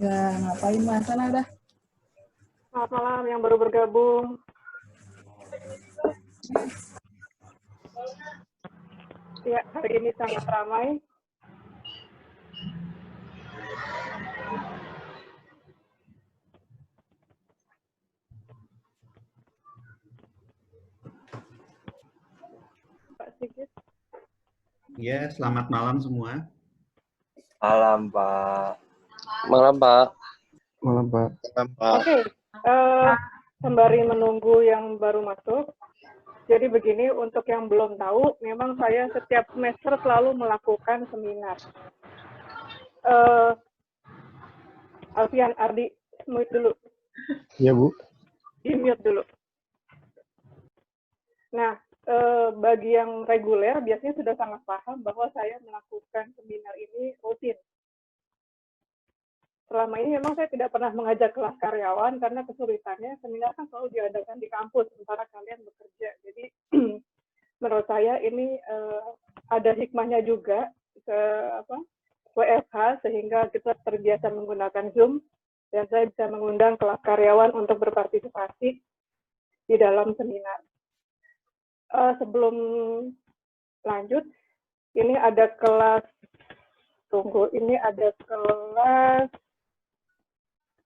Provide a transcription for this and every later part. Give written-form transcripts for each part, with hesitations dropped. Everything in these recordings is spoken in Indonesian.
Ya, ngapain Mas? Sana udah. Selamat malam yang baru bergabung. Ya, hari ini sangat ramai. Pak Sigit. Ya, selamat malam semua. Malam, Pak. Malam, Pak. Malam, Pak. Oke, sembari menunggu yang baru masuk, jadi begini, untuk yang belum tahu, memang saya setiap semester selalu melakukan seminar. Alfian, Ardi, mute dulu. Iya, Bu. Di-mute dulu. Nah, bagi yang reguler, biasanya sudah sangat paham bahwa saya melakukan seminar ini rutin. Selama ini memang saya tidak pernah mengajak kelas karyawan karena kesulitannya seminar kan selalu diadakan di kampus sementara kalian bekerja. Jadi menurut saya ini ada hikmahnya juga ke WFH sehingga kita terbiasa menggunakan Zoom dan saya bisa mengundang kelas karyawan untuk berpartisipasi di dalam seminar. Sebelum lanjut, ini ada kelas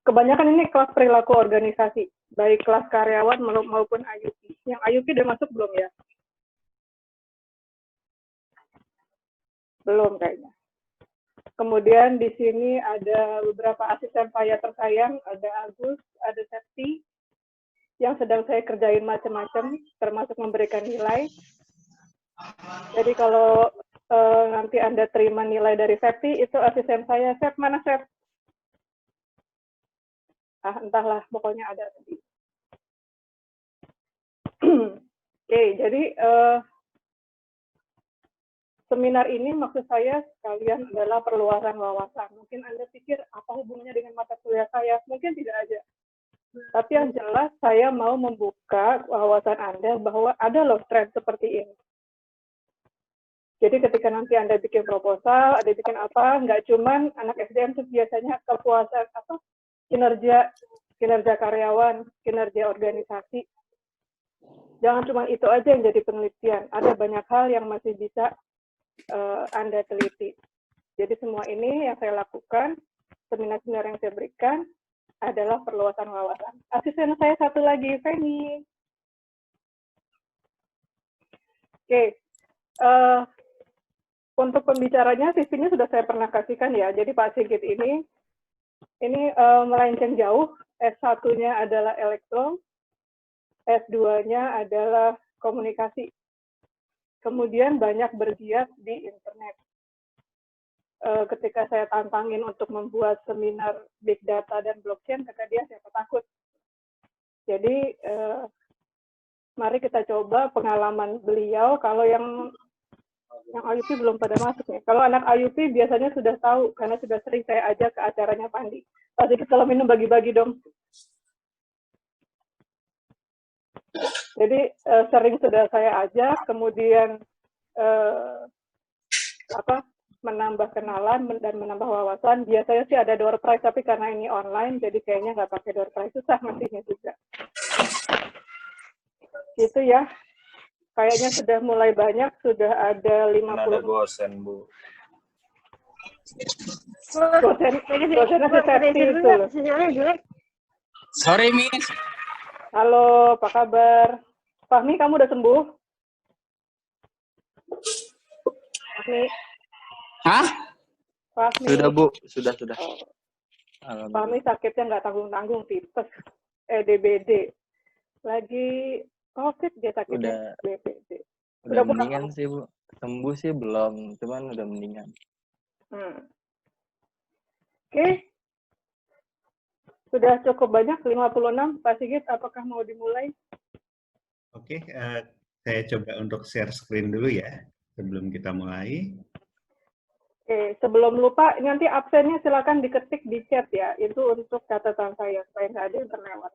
kebanyakan ini kelas perilaku organisasi, baik kelas karyawan maupun IUP. Yang IUP udah masuk belum ya? Belum kayaknya. Kemudian di sini ada beberapa asisten saya tersayang, ada Agus, ada Septi, yang sedang saya kerjain macam-macam, termasuk memberikan nilai. Jadi kalau nanti Anda terima nilai dari Septi, itu asisten saya. Sep, mana Sep? Entahlah, pokoknya ada tadi. Oke, jadi seminar ini maksud saya sekalian adalah perluasan wawasan. Mungkin Anda pikir apa hubungannya dengan mata kuliah saya? Mungkin tidak ada. Tapi yang jelas saya mau membuka wawasan Anda bahwa ada loh tren seperti ini. Jadi ketika nanti Anda bikin proposal, ada bikin apa, nggak cuman anak SDM itu biasanya kepuasan kinerja karyawan, kinerja organisasi. Jangan cuma itu aja yang jadi penelitian. Ada banyak hal yang masih bisa Anda teliti. Jadi semua ini yang saya lakukan, seminar-seminar yang saya berikan adalah perluasan wawasan. Asisten saya satu lagi, Feni. Oke. Untuk pembicaranya, CV-nya sudah saya pernah kasihkan ya. Jadi Pak Sigit ini melenceng jauh. S1-nya adalah elektro, S2-nya adalah komunikasi. Kemudian banyak bergiat di internet. Ketika saya tantangin untuk membuat seminar big data dan blockchain, kata dia siapa takut. Jadi mari kita coba pengalaman beliau. Kalau yang IUP belum pada masuk nih. Kalau anak IUP biasanya sudah tahu karena sudah sering saya ajak ke acaranya Pandi. Pasti kalau minum bagi-bagi dong. Jadi sering sudah saya ajak, kemudian menambah kenalan dan menambah wawasan. Biasanya sih ada door prize, tapi karena ini online, jadi kayaknya nggak pakai door prize, susah nantinya juga. Gitu ya. Kayaknya sudah mulai banyak, sudah ada 50. Ada gosen, Bu. Gosennya si Septi itu. Sorry, Miss. Halo, apa kabar? Fahmi, kamu udah sembuh? Fahmi? Hah? Fahmi. Sudah, Bu. Sudah. Oh. Fahmi sakitnya nggak tanggung-tanggung, tipes. DBD. Lagi COVID dia sakitnya. DBD. Udah mendingan sih, Bu. Sembuh sih belum, cuman udah mendingan. Oke. Sudah cukup banyak, 56. Pak Sigit, apakah mau dimulai? Oke, saya coba untuk share screen dulu ya, sebelum kita mulai. Oke, sebelum lupa, nanti absennya silakan diketik di chat ya. Itu untuk catatan saya, supaya nggak ada yang terlewat.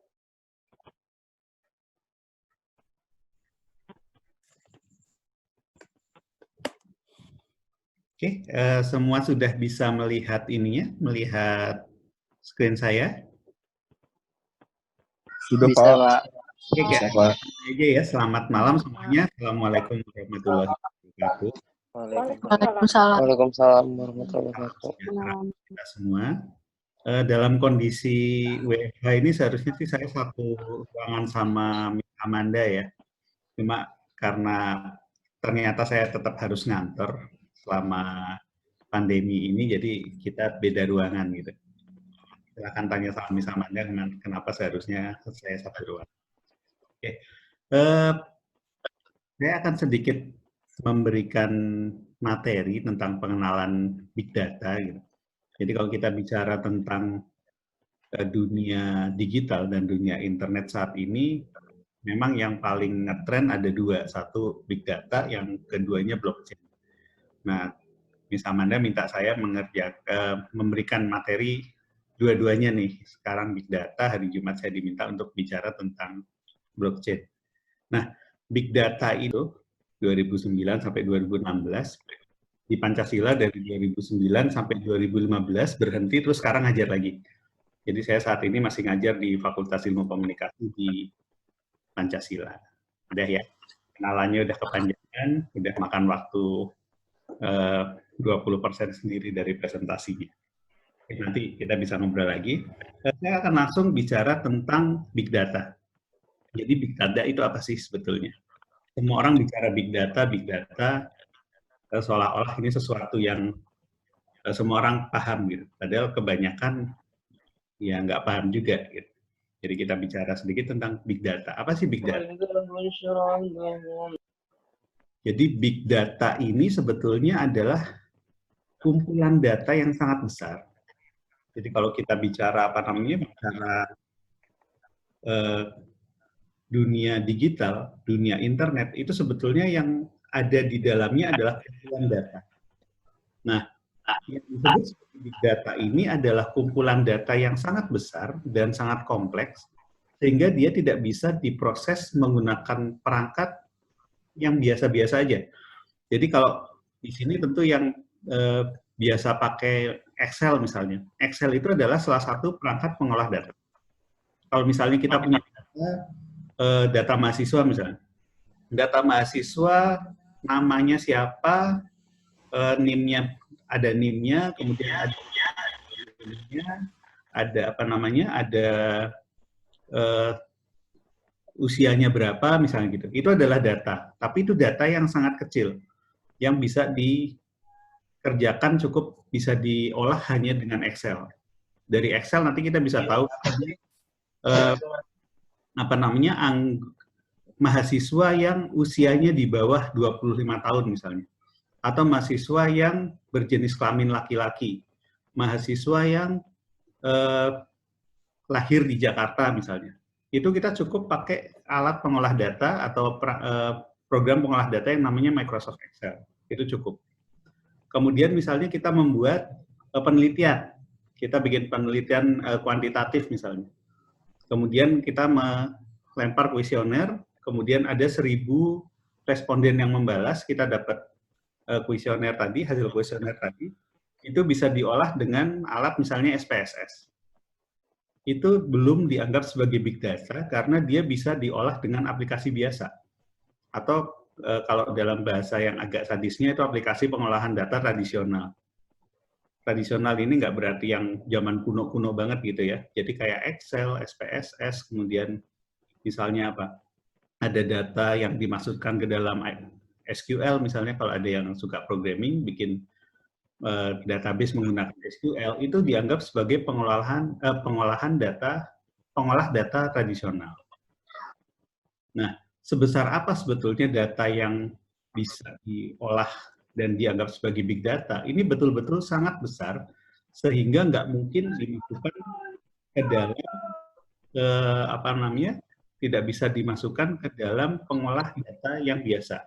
Oke, semua sudah bisa melihat ininya, melihat screen saya? Sudah, Bisa, Pak. Pak. Oke, Bisa, Kak. Pak. Aja ya, selamat malam semuanya. Assalamualaikum warahmatullahi wabarakatuh. Waalaikumsalam. Waalaikumsalam warahmatullahi wabarakatuh. Kita semua. Dalam kondisi WFH ini seharusnya sih saya satu ruangan sama Miss Amanda ya. Cuma karena ternyata saya tetap harus ngantor selama pandemi ini, jadi kita beda ruangan gitu. Silahkan tanya sama Miss Amanda kenapa seharusnya saya satu ruangan. Oke. Saya akan sedikit memberikan materi tentang pengenalan Big Data gitu. Jadi kalau kita bicara tentang dunia digital dan dunia internet saat ini, memang yang paling ngetren ada dua. Satu Big Data, yang keduanya blockchain. Nah, Miss Amanda minta saya memberikan materi dua-duanya nih. Sekarang Big Data, hari Jumat saya diminta untuk bicara tentang blockchain. Nah, Big Data itu 2009 sampai 2016, di Pancasila dari 2009 sampai 2015 berhenti, terus sekarang ngajar lagi. Jadi saya saat ini masih ngajar di Fakultas Ilmu Komunikasi di Pancasila. Udah ya, kenalannya udah kepanjangan, udah makan waktu 20% sendiri dari presentasinya. Nanti kita bisa ngobrol lagi. Saya akan langsung bicara tentang Big Data. Jadi Big Data itu apa sih sebetulnya? Semua orang bicara Big Data, seolah-olah ini sesuatu yang semua orang paham gitu. Padahal kebanyakan ya nggak paham juga gitu. Jadi kita bicara sedikit tentang Big Data. Apa sih Big Data? Jadi Big Data ini sebetulnya adalah kumpulan data yang sangat besar. Jadi kalau kita bicara bicara dunia digital, dunia internet, itu sebetulnya yang ada di dalamnya adalah kumpulan data. Nah, yang disebut sebagai Big Data ini adalah kumpulan data yang sangat besar dan sangat kompleks, sehingga dia tidak bisa diproses menggunakan perangkat yang biasa-biasa aja. Jadi kalau di sini tentu yang biasa pakai Excel misalnya. Excel itu adalah salah satu perangkat pengolah data. Kalau misalnya kita punya data mahasiswa misalnya. Data mahasiswa, namanya siapa, NIM-nya, ada NIM-nya, kemudian ada ada usianya berapa misalnya gitu. Itu adalah data, tapi itu data yang sangat kecil yang bisa dikerjakan cukup bisa diolah hanya dengan Excel. Dari Excel nanti kita bisa tahu mahasiswa yang usianya di bawah 25 tahun misalnya. Atau mahasiswa yang berjenis kelamin laki-laki. Mahasiswa yang lahir di Jakarta misalnya. Itu kita cukup pakai alat pengolah data atau program pengolah data yang namanya Microsoft Excel. Itu cukup. Kemudian misalnya kita membuat penelitian. Kita bikin penelitian kuantitatif misalnya. Kemudian kita melempar kuesioner, kemudian ada 1000 responden yang membalas, kita dapat kuesioner tadi, hasil kuesioner tadi, itu bisa diolah dengan alat misalnya SPSS. Itu belum dianggap sebagai Big Data karena dia bisa diolah dengan aplikasi biasa. Atau kalau dalam bahasa yang agak sadisnya itu aplikasi pengolahan data tradisional. Tradisional ini nggak berarti yang zaman kuno-kuno banget gitu ya. Jadi kayak Excel, SPSS, kemudian misalnya apa? Ada data yang dimasukkan ke dalam SQL, misalnya kalau ada yang suka programming, bikin database menggunakan SQL, itu dianggap sebagai pengolah data tradisional. Nah, sebesar apa sebetulnya data yang bisa diolah dan dianggap sebagai big data? Ini betul-betul sangat besar, sehingga nggak mungkin dimasukkan ke dalam tidak bisa dimasukkan ke dalam pengolah data yang biasa.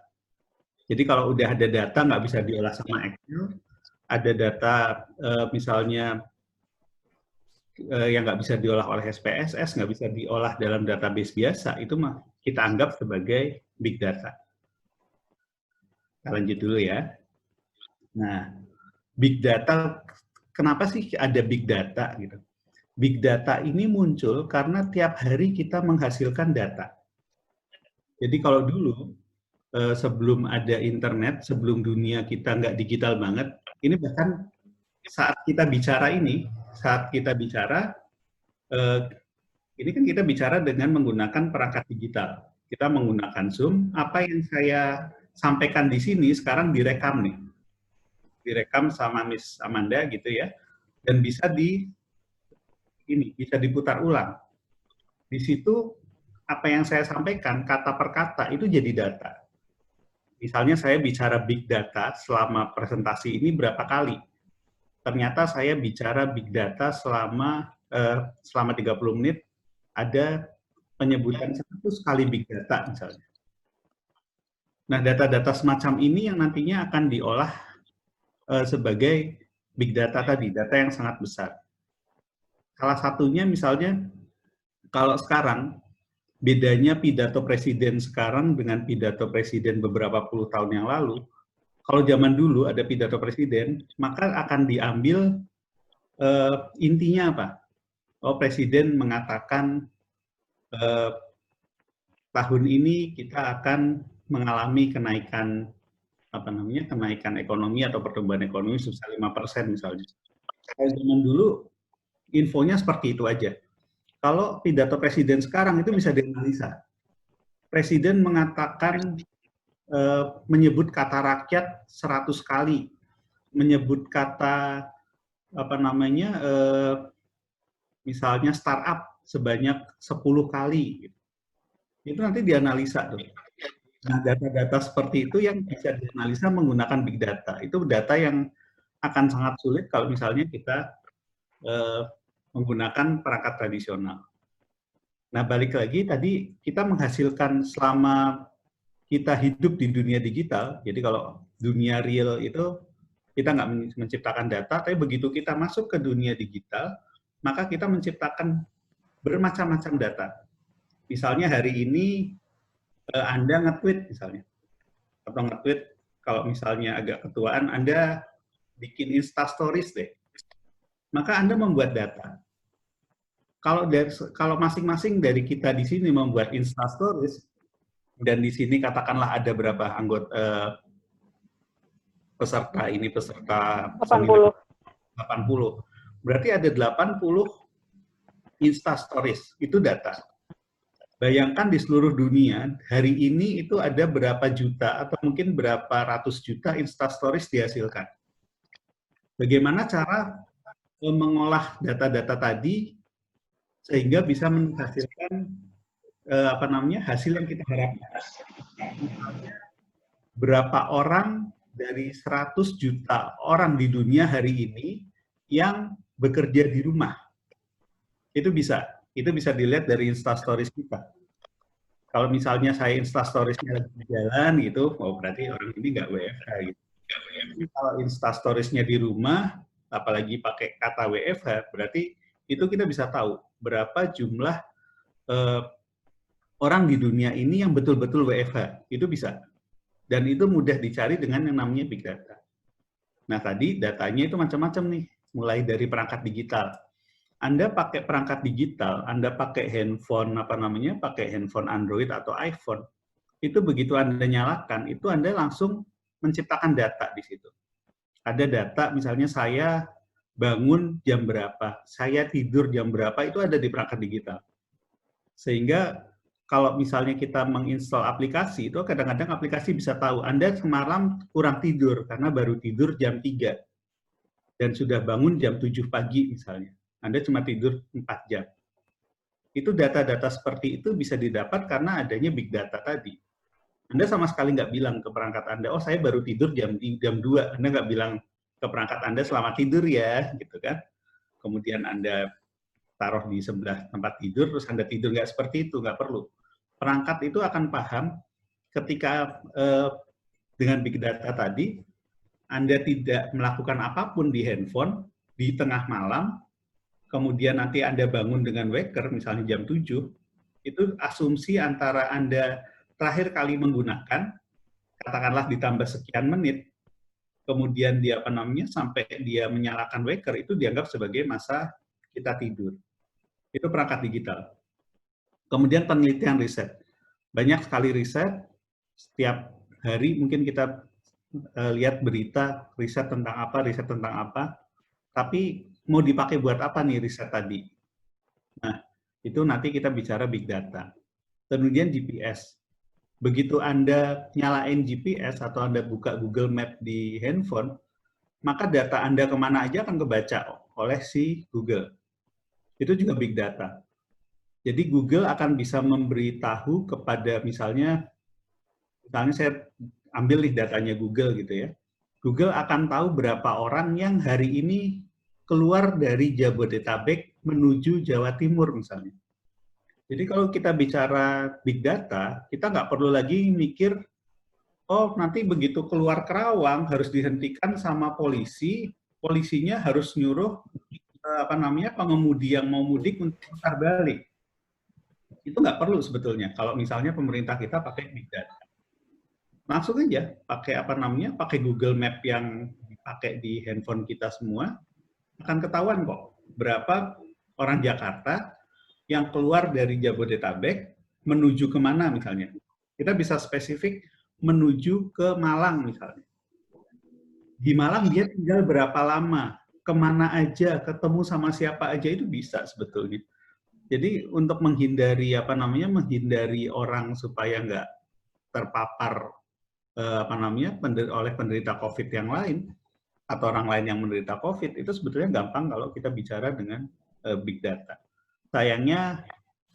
Jadi kalau udah ada data nggak bisa diolah sama Excel, ada data misalnya yang nggak bisa diolah oleh SPSS, nggak bisa diolah dalam database biasa, itu mah kita anggap sebagai big data. Kita lanjut dulu ya. Nah, big data, kenapa sih ada big data gitu? Big data ini muncul karena tiap hari kita menghasilkan data. Jadi kalau dulu, sebelum ada internet, sebelum dunia kita nggak digital banget, ini bahkan saat kita bicara, ini kan kita bicara dengan menggunakan perangkat digital. Kita menggunakan Zoom, apa yang saya sampaikan di sini sekarang direkam nih. Direkam sama Miss Amanda gitu ya, dan bisa bisa diputar ulang. Di situ apa yang saya sampaikan kata per kata itu jadi data. Misalnya saya bicara big data selama presentasi ini berapa kali? Ternyata saya bicara big data selama 30 menit ada penyebutan 100 kali big data misalnya. Nah, data-data semacam ini yang nantinya akan diolah sebagai big data tadi, data yang sangat besar. Salah satunya misalnya, kalau sekarang, bedanya pidato presiden sekarang dengan pidato presiden beberapa puluh tahun yang lalu, kalau zaman dulu ada pidato presiden, maka akan diambil intinya apa? Oh, presiden mengatakan tahun ini kita akan mengalami kenaikan kenaikan ekonomi atau pertumbuhan ekonomi sebesar 5% misalnya. Kalau zaman dulu infonya seperti itu aja. Kalau pidato presiden sekarang itu bisa dianalisa. Presiden mengatakan menyebut kata rakyat 100 kali, menyebut kata misalnya startup sebanyak 10 kali. Itu nanti dianalisa tuh. Nah, data-data seperti itu yang bisa dianalisa menggunakan big data. Itu data yang akan sangat sulit kalau misalnya kita menggunakan perangkat tradisional. Nah, balik lagi tadi kita menghasilkan selama kita hidup di dunia digital, jadi kalau dunia real itu kita nggak menciptakan data, tapi begitu kita masuk ke dunia digital, maka kita menciptakan bermacam-macam data. Misalnya hari ini Anda nge-tweet misalnya, atau nge-tweet kalau misalnya agak ketuaan, Anda bikin Insta Stories deh, maka Anda membuat data. Kalau masing-masing dari kita di sini membuat Insta Stories, dan di sini katakanlah ada berapa anggota peserta 80. 80. Berarti ada 80 Insta Stories, itu data. Bayangkan di seluruh dunia, hari ini itu ada berapa juta atau mungkin berapa ratus juta Insta Stories dihasilkan. Bagaimana cara mengolah data-data tadi sehingga bisa menghasilkan hasil yang kita harapkan. Berapa orang dari 100 juta orang di dunia hari ini yang bekerja di rumah? Itu bisa dilihat dari Insta Stories kita. Kalau misalnya saya Insta Stories-nya lagi jalan gitu, oh berarti orang ini nggak WFH gitu. Kalau Insta Stories-nya di rumah, apalagi pakai kata WFH, berarti itu kita bisa tahu berapa jumlah orang di dunia ini yang betul-betul WFH. Itu bisa. Dan itu mudah dicari dengan yang namanya big data. Nah, tadi datanya itu macam-macam nih, mulai dari perangkat digital. Anda pakai perangkat digital, Anda pakai handphone pakai handphone Android atau iPhone, itu begitu Anda nyalakan, itu Anda langsung menciptakan data di situ. Ada data, misalnya saya bangun jam berapa, saya tidur jam berapa, itu ada di perangkat digital. Sehingga kalau misalnya kita menginstal aplikasi, itu kadang-kadang aplikasi bisa tahu, Anda semalam kurang tidur, karena baru tidur jam 3, dan sudah bangun jam 7 pagi misalnya. Anda cuma tidur 4 jam. Itu data-data seperti itu bisa didapat karena adanya big data tadi. Anda sama sekali nggak bilang ke perangkat Anda, oh saya baru tidur jam 2. Anda nggak bilang ke perangkat Anda selamat tidur ya, gitu kan. Kemudian Anda taruh di sebelah tempat tidur, terus Anda tidur, nggak seperti itu, nggak perlu. Perangkat itu akan paham ketika dengan big data tadi, Anda tidak melakukan apapun di handphone, di tengah malam, kemudian nanti Anda bangun dengan waker, misalnya jam 7, itu asumsi antara Anda terakhir kali menggunakan, katakanlah ditambah sekian menit, kemudian dia sampai dia menyalakan waker, itu dianggap sebagai masa kita tidur. Itu perangkat digital. Kemudian penelitian riset. Banyak sekali riset, setiap hari mungkin kita lihat berita riset tentang apa, tapi mau dipakai buat apa nih riset tadi? Nah, itu nanti kita bicara big data. Kemudian GPS. Begitu Anda nyalain GPS atau Anda buka Google Map di handphone, maka data Anda kemana aja akan kebaca oleh si Google. Itu juga big data. Jadi Google akan bisa memberitahu kepada misalnya saya ambil nih datanya Google gitu ya. Google akan tahu berapa orang yang hari ini keluar dari Jabodetabek menuju Jawa Timur misalnya. Jadi kalau kita bicara big data, kita nggak perlu lagi mikir, oh nanti begitu keluar Kerawang harus dihentikan sama polisi, polisinya harus nyuruh pengemudi yang mau mudik untuk putar balik. Itu nggak perlu sebetulnya kalau misalnya pemerintah kita pakai big data. Langsung aja pakai Google Map yang dipakai di handphone kita semua, akan ketahuan kok berapa orang Jakarta yang keluar dari Jabodetabek menuju kemana misalnya. Kita bisa spesifik menuju ke Malang misalnya. Di Malang dia tinggal berapa lama, kemana aja, ketemu sama siapa aja itu bisa sebetulnya. Jadi untuk menghindari menghindari orang supaya nggak terpapar oleh penderita COVID yang lain atau orang lain yang menderita COVID, itu sebetulnya gampang kalau kita bicara dengan big data. Sayangnya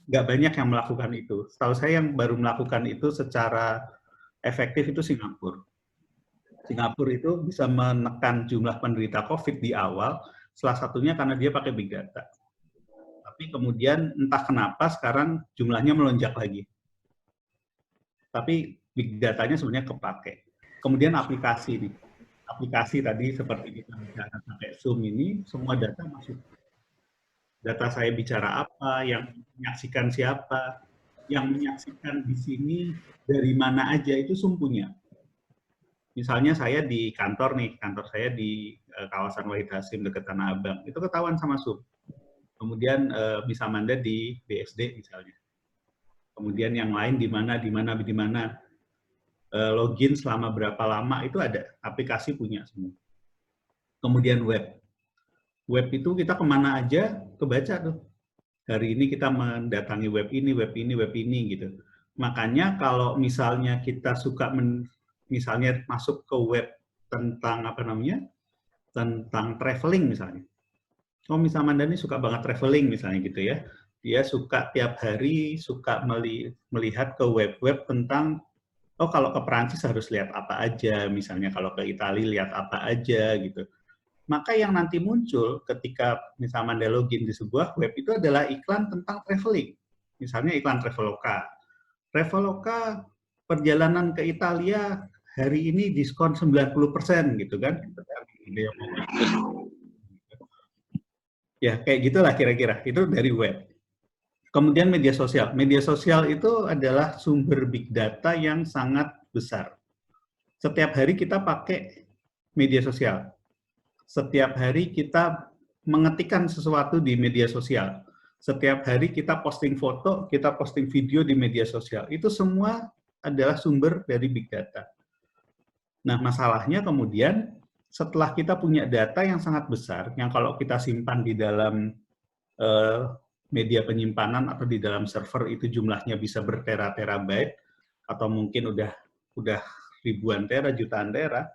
nggak banyak yang melakukan itu. Setahu saya yang baru melakukan itu secara efektif itu Singapura. Singapura itu bisa menekan jumlah penderita COVID di awal, salah satunya karena dia pakai big data. Tapi kemudian entah kenapa sekarang jumlahnya melonjak lagi. Tapi big datanya sebenarnya kepake. Kemudian aplikasi nih. Aplikasi tadi seperti kita bicara pakai Zoom ini, semua data masuk. Data saya bicara apa, yang menyaksikan siapa, yang menyaksikan di sini dari mana aja itu Zoom punya. Misalnya saya di kantor nih, kantor saya di kawasan Wahid Hasim dekat Tanah Abang, itu ketahuan sama Zoom. Kemudian bisa Manda di BSD misalnya. Kemudian yang lain di mana, login selama berapa lama itu ada, aplikasi punya semua. Kemudian web. Web itu kita kemana aja kebaca tuh. Hari ini kita mendatangi web ini gitu. Makanya kalau misalnya kita suka misalnya masuk ke web tentang tentang traveling misalnya. Oh, misalnya Mandani suka banget traveling misalnya gitu ya. Dia suka tiap hari suka melihat ke web-web tentang oh kalau ke Perancis harus lihat apa aja, misalnya kalau ke Italia lihat apa aja gitu. Maka yang nanti muncul ketika misalnya Anda login di sebuah web itu adalah iklan tentang traveling. Misalnya iklan Traveloka. Traveloka perjalanan ke Italia hari ini diskon 90% gitu kan. Ya, kayak gitulah kira-kira. Itu dari web. Kemudian media sosial. Media sosial itu adalah sumber big data yang sangat besar. Setiap hari kita pakai media sosial. Setiap hari kita mengetikkan sesuatu di media sosial. Setiap hari kita posting foto, kita posting video di media sosial. Itu semua adalah sumber dari big data. Nah, masalahnya kemudian setelah kita punya data yang sangat besar, yang kalau kita simpan di dalam media penyimpanan atau di dalam server itu jumlahnya bisa bertera-terabyte, atau mungkin udah ribuan tera, jutaan tera,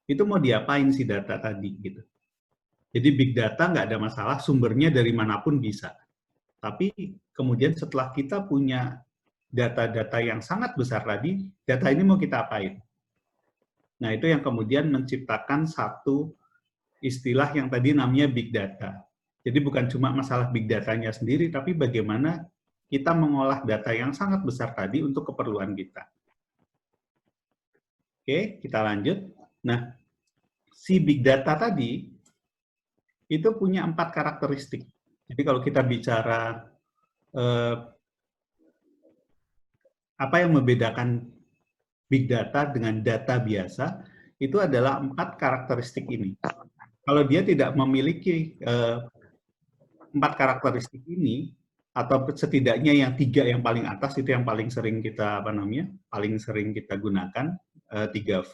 itu mau diapain sih data tadi gitu. Jadi big data nggak ada masalah, sumbernya dari manapun bisa. Tapi kemudian setelah kita punya data-data yang sangat besar tadi, data ini mau kita apain? Nah, itu yang kemudian menciptakan satu istilah yang tadi namanya big data. Jadi bukan cuma masalah big datanya sendiri, tapi bagaimana kita mengolah data yang sangat besar tadi untuk keperluan kita. Oke, kita lanjut. Nah, si big data tadi itu punya 4 karakteristik. Jadi kalau kita bicara apa yang membedakan big data dengan data biasa, itu adalah 4 karakteristik ini. Kalau dia tidak memiliki 4 karakteristik ini, atau setidaknya yang 3 yang paling atas itu yang paling sering kita paling sering kita gunakan, 3V,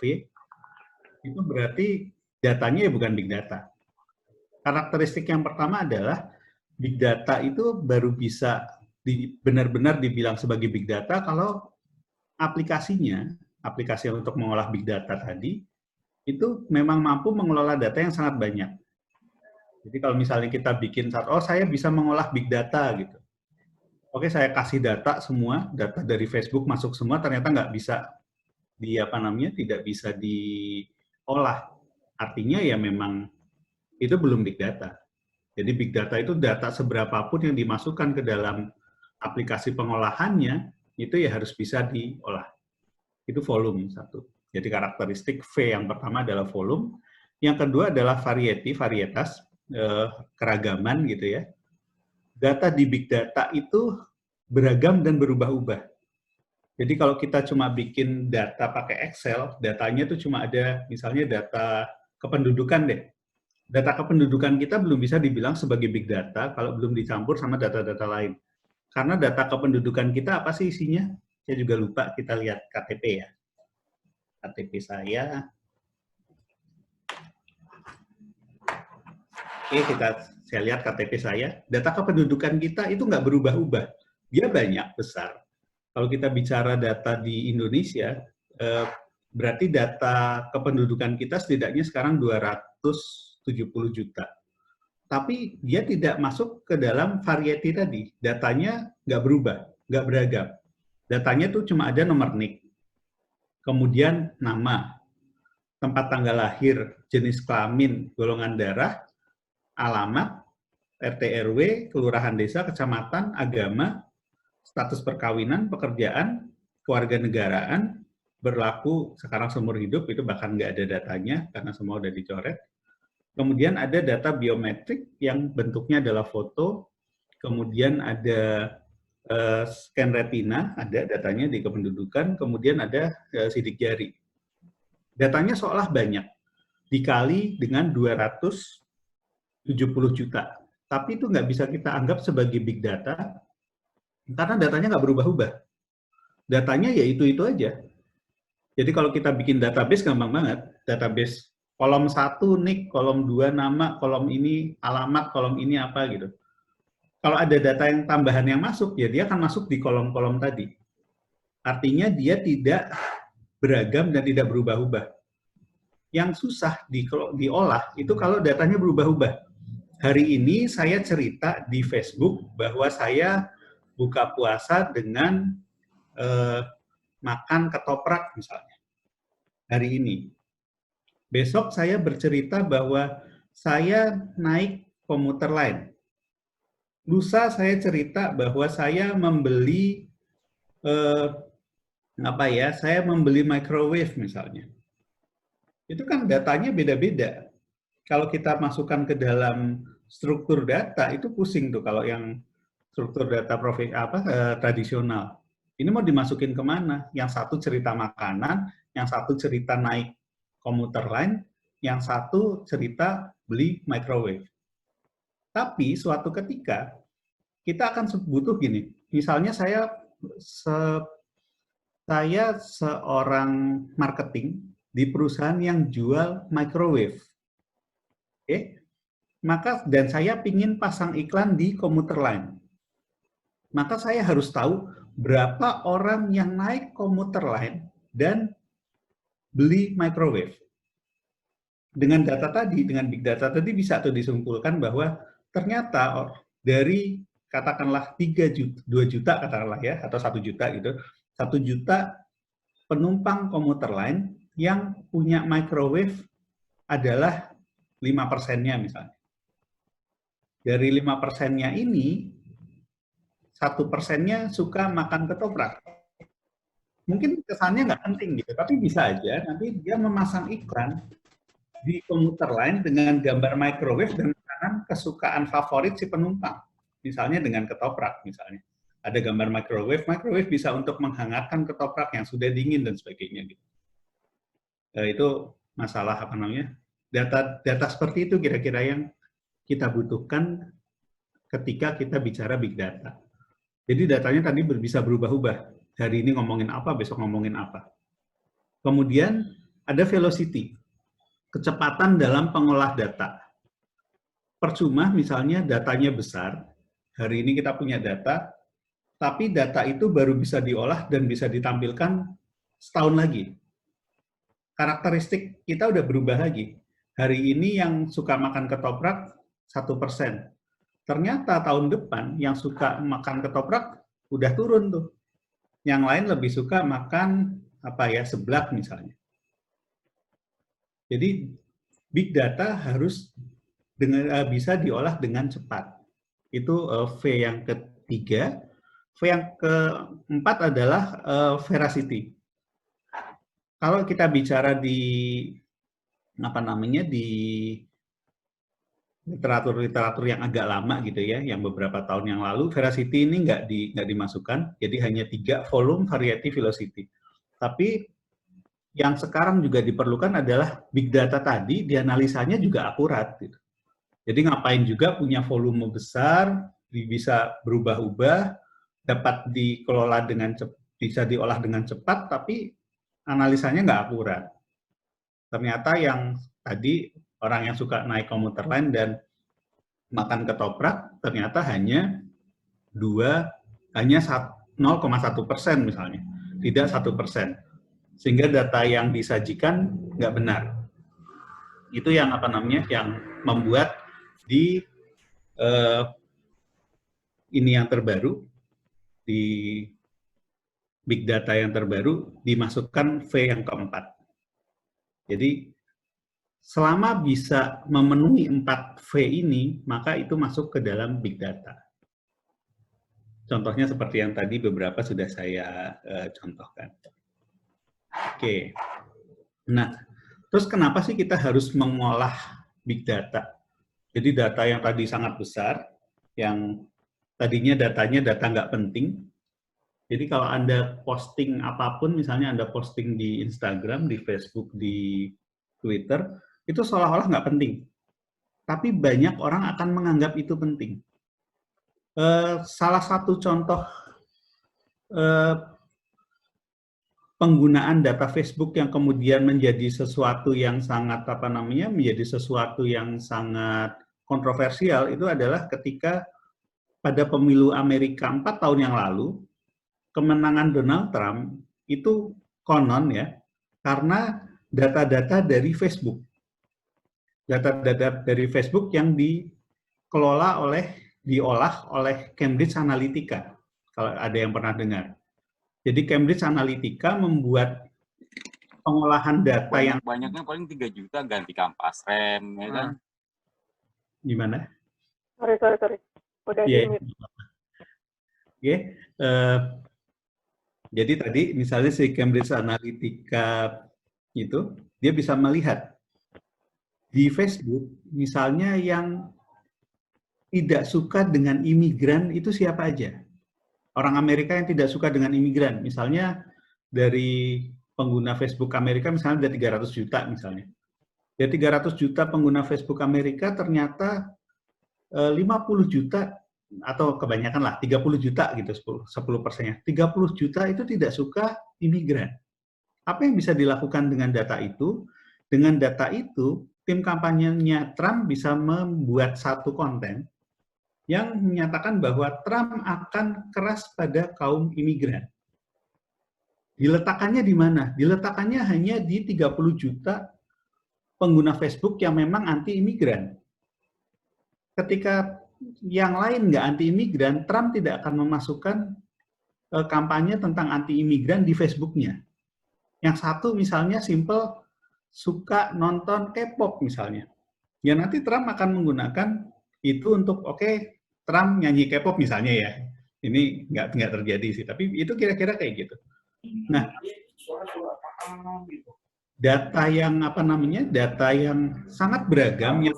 itu berarti datanya ya bukan big data. Karakteristik yang pertama adalah big data itu baru bisa benar-benar dibilang sebagai big data kalau aplikasinya, aplikasi untuk mengolah big data tadi, itu memang mampu mengelola data yang sangat banyak. Jadi kalau misalnya kita bikin, saya bisa mengolah big data gitu. Oke, saya kasih data semua, data dari Facebook masuk semua, ternyata nggak bisa tidak bisa diolah. Artinya ya memang itu belum big data. Jadi big data itu data seberapapun yang dimasukkan ke dalam aplikasi pengolahannya, itu ya harus bisa diolah. Itu volume satu. Jadi karakteristik V yang pertama adalah volume, yang kedua adalah varietas, keragaman gitu ya. Data di big data itu beragam dan berubah-ubah. Jadi kalau kita cuma bikin data pakai Excel, datanya itu cuma ada misalnya data kependudukan deh. Data kependudukan kita belum bisa dibilang sebagai big data kalau belum dicampur sama data-data lain. Karena data kependudukan kita apa sih isinya? Saya juga lupa, kita lihat KTP ya. KTP saya. Oke, saya lihat KTP saya. Data kependudukan kita itu nggak berubah-ubah. Dia banyak, besar. Kalau kita bicara data di Indonesia, berarti data kependudukan kita setidaknya sekarang 270 juta. Tapi dia tidak masuk ke dalam variety tadi. Datanya nggak berubah, nggak beragam. Datanya tuh cuma ada nomor NIK, kemudian nama, tempat tanggal lahir, jenis kelamin, golongan darah, alamat, RT RW, kelurahan desa, kecamatan, agama, status perkawinan, pekerjaan, kewarganegaraan, berlaku sekarang seumur hidup, itu bahkan nggak ada datanya karena semua udah dicoret. Kemudian ada data biometrik yang bentuknya adalah foto, kemudian ada scan retina, ada datanya di kependudukan, kemudian ada sidik jari. Datanya seolah banyak, dikali dengan 270 juta. Tapi itu nggak bisa kita anggap sebagai big data, karena datanya nggak berubah-ubah. Datanya ya itu-itu aja. Jadi kalau kita bikin database gampang banget. Database kolom 1 NIK, kolom 2 nama, kolom ini alamat, kolom ini apa gitu. Kalau ada data yang tambahan yang masuk, ya dia akan masuk di kolom-kolom tadi. Artinya dia tidak beragam dan tidak berubah-ubah. Yang susah diolah itu kalau datanya berubah-ubah. Hari ini saya cerita di Facebook bahwa saya buka puasa dengan makan ketoprak misalnya. Hari ini. Besok saya bercerita bahwa saya naik komuter lain. Lusa saya cerita bahwa saya membeli saya membeli microwave misalnya. Itu kan datanya beda-beda. Kalau kita masukkan ke dalam struktur data itu pusing tuh kalau yang struktur data tradisional. Ini mau dimasukin kemana? Yang satu cerita makanan, yang satu cerita naik komuter lain, yang satu cerita beli microwave. Tapi suatu ketika kita akan butuh gini. Misalnya saya seorang marketing di perusahaan yang jual microwave. Oke. Maka dan saya ingin pasang iklan di komuter lain. Maka saya harus tahu berapa orang yang naik komuter lain dan beli microwave. Dengan data tadi, dengan big data tadi bisa tuh disimpulkan bahwa ternyata dari katakanlah 2 juta katakanlah ya, atau 1 juta gitu, 1 juta penumpang komuter lain yang punya microwave adalah 5%-nya misalnya. Dari 5%-nya ini, 1%-nya suka makan ketoprak. Mungkin kesannya nggak penting gitu, tapi bisa aja nanti dia memasang iklan di komuter lain dengan gambar microwave dan kesukaan favorit si penumpang. Misalnya dengan ketoprak misalnya. Ada gambar microwave bisa untuk menghangatkan ketoprak yang sudah dingin dan sebagainya gitu. Itu masalah data seperti itu kira-kira yang kita butuhkan ketika kita bicara big data. Jadi datanya tadi bisa berubah-ubah. Hari ini ngomongin apa, besok ngomongin apa. Kemudian ada velocity, kecepatan dalam pengolah data. Percuma misalnya datanya besar, hari ini kita punya data, tapi data itu baru bisa diolah dan bisa ditampilkan setahun lagi. Karakteristik kita udah berubah lagi. Hari ini yang suka makan ketoprak 1%. Ternyata tahun depan yang suka makan ketoprak udah turun tuh. Yang lain lebih suka makan seblak misalnya. Jadi big data harus bisa diolah dengan cepat. Itu V yang ketiga. V yang keempat adalah veracity. Kalau kita bicara di di literatur yang agak lama gitu ya, yang beberapa tahun yang lalu, veracity ini nggak dimasukkan, jadi hanya 3, volume, variety, velocity. Tapi yang sekarang juga diperlukan adalah big data tadi, dianalisanya juga akurat. Gitu. Jadi ngapain juga punya volume besar, bisa berubah-ubah, dapat dikelola bisa diolah dengan cepat, tapi analisanya nggak akurat. Ternyata yang tadi orang yang suka naik komuter lain dan makan ketoprak ternyata hanya 0,1% misalnya, tidak 1%. Sehingga data yang disajikan nggak benar. Itu yang yang membuat di ini yang terbaru, di big data yang terbaru dimasukkan V yang keempat. Jadi selama bisa memenuhi 4 V ini, maka itu masuk ke dalam big data. Contohnya seperti yang tadi beberapa sudah saya contohkan. Oke. Nah, terus kenapa sih kita harus mengolah big data? Jadi data yang tadi sangat besar, yang tadinya datanya data nggak penting. Jadi kalau Anda posting apapun, misalnya Anda posting di Instagram, di Facebook, di Twitter, itu seolah-olah nggak penting. Tapi banyak orang akan menganggap itu penting. Salah satu contoh penggunaan data Facebook yang kemudian menjadi sesuatu yang sangat menjadi sesuatu yang sangat kontroversial itu adalah ketika pada pemilu Amerika 4 tahun yang lalu, kemenangan Donald Trump itu konon ya, karena data-data dari Facebook. Data-data dari Facebook yang diolah oleh Cambridge Analytica, kalau ada yang pernah dengar. Jadi Cambridge Analytica membuat pengolahan data banyaknya paling 3 juta ganti kampas rem, ya kan? Gimana? Sorry. Udah jadi tadi misalnya si Cambridge Analytica itu, dia bisa melihat di Facebook, misalnya yang tidak suka dengan imigran itu siapa aja. Orang Amerika yang tidak suka dengan imigran, misalnya dari pengguna Facebook Amerika misalnya ada 300 juta misalnya. Dari 300 juta pengguna Facebook Amerika ternyata 50 juta atau kebanyakan lah 30 juta gitu 10%-nya. 30 juta itu tidak suka imigran. Apa yang bisa dilakukan dengan data itu? Dengan data itu, tim kampanyenya Trump bisa membuat satu konten yang menyatakan bahwa Trump akan keras pada kaum imigran. Diletakkannya di mana? Diletakkannya hanya di 30 juta pengguna Facebook yang memang anti-imigran. Ketika yang lain nggak anti-imigran, Trump tidak akan memasukkan kampanye tentang anti-imigran di Facebook-nya. Yang satu misalnya simple, suka nonton K-pop misalnya. Ya nanti Trump akan menggunakan itu untuk, Trump nyanyi K-pop misalnya ya. Ini nggak terjadi sih, tapi itu kira-kira kayak gitu. Nah, data yang data yang sangat beragam yang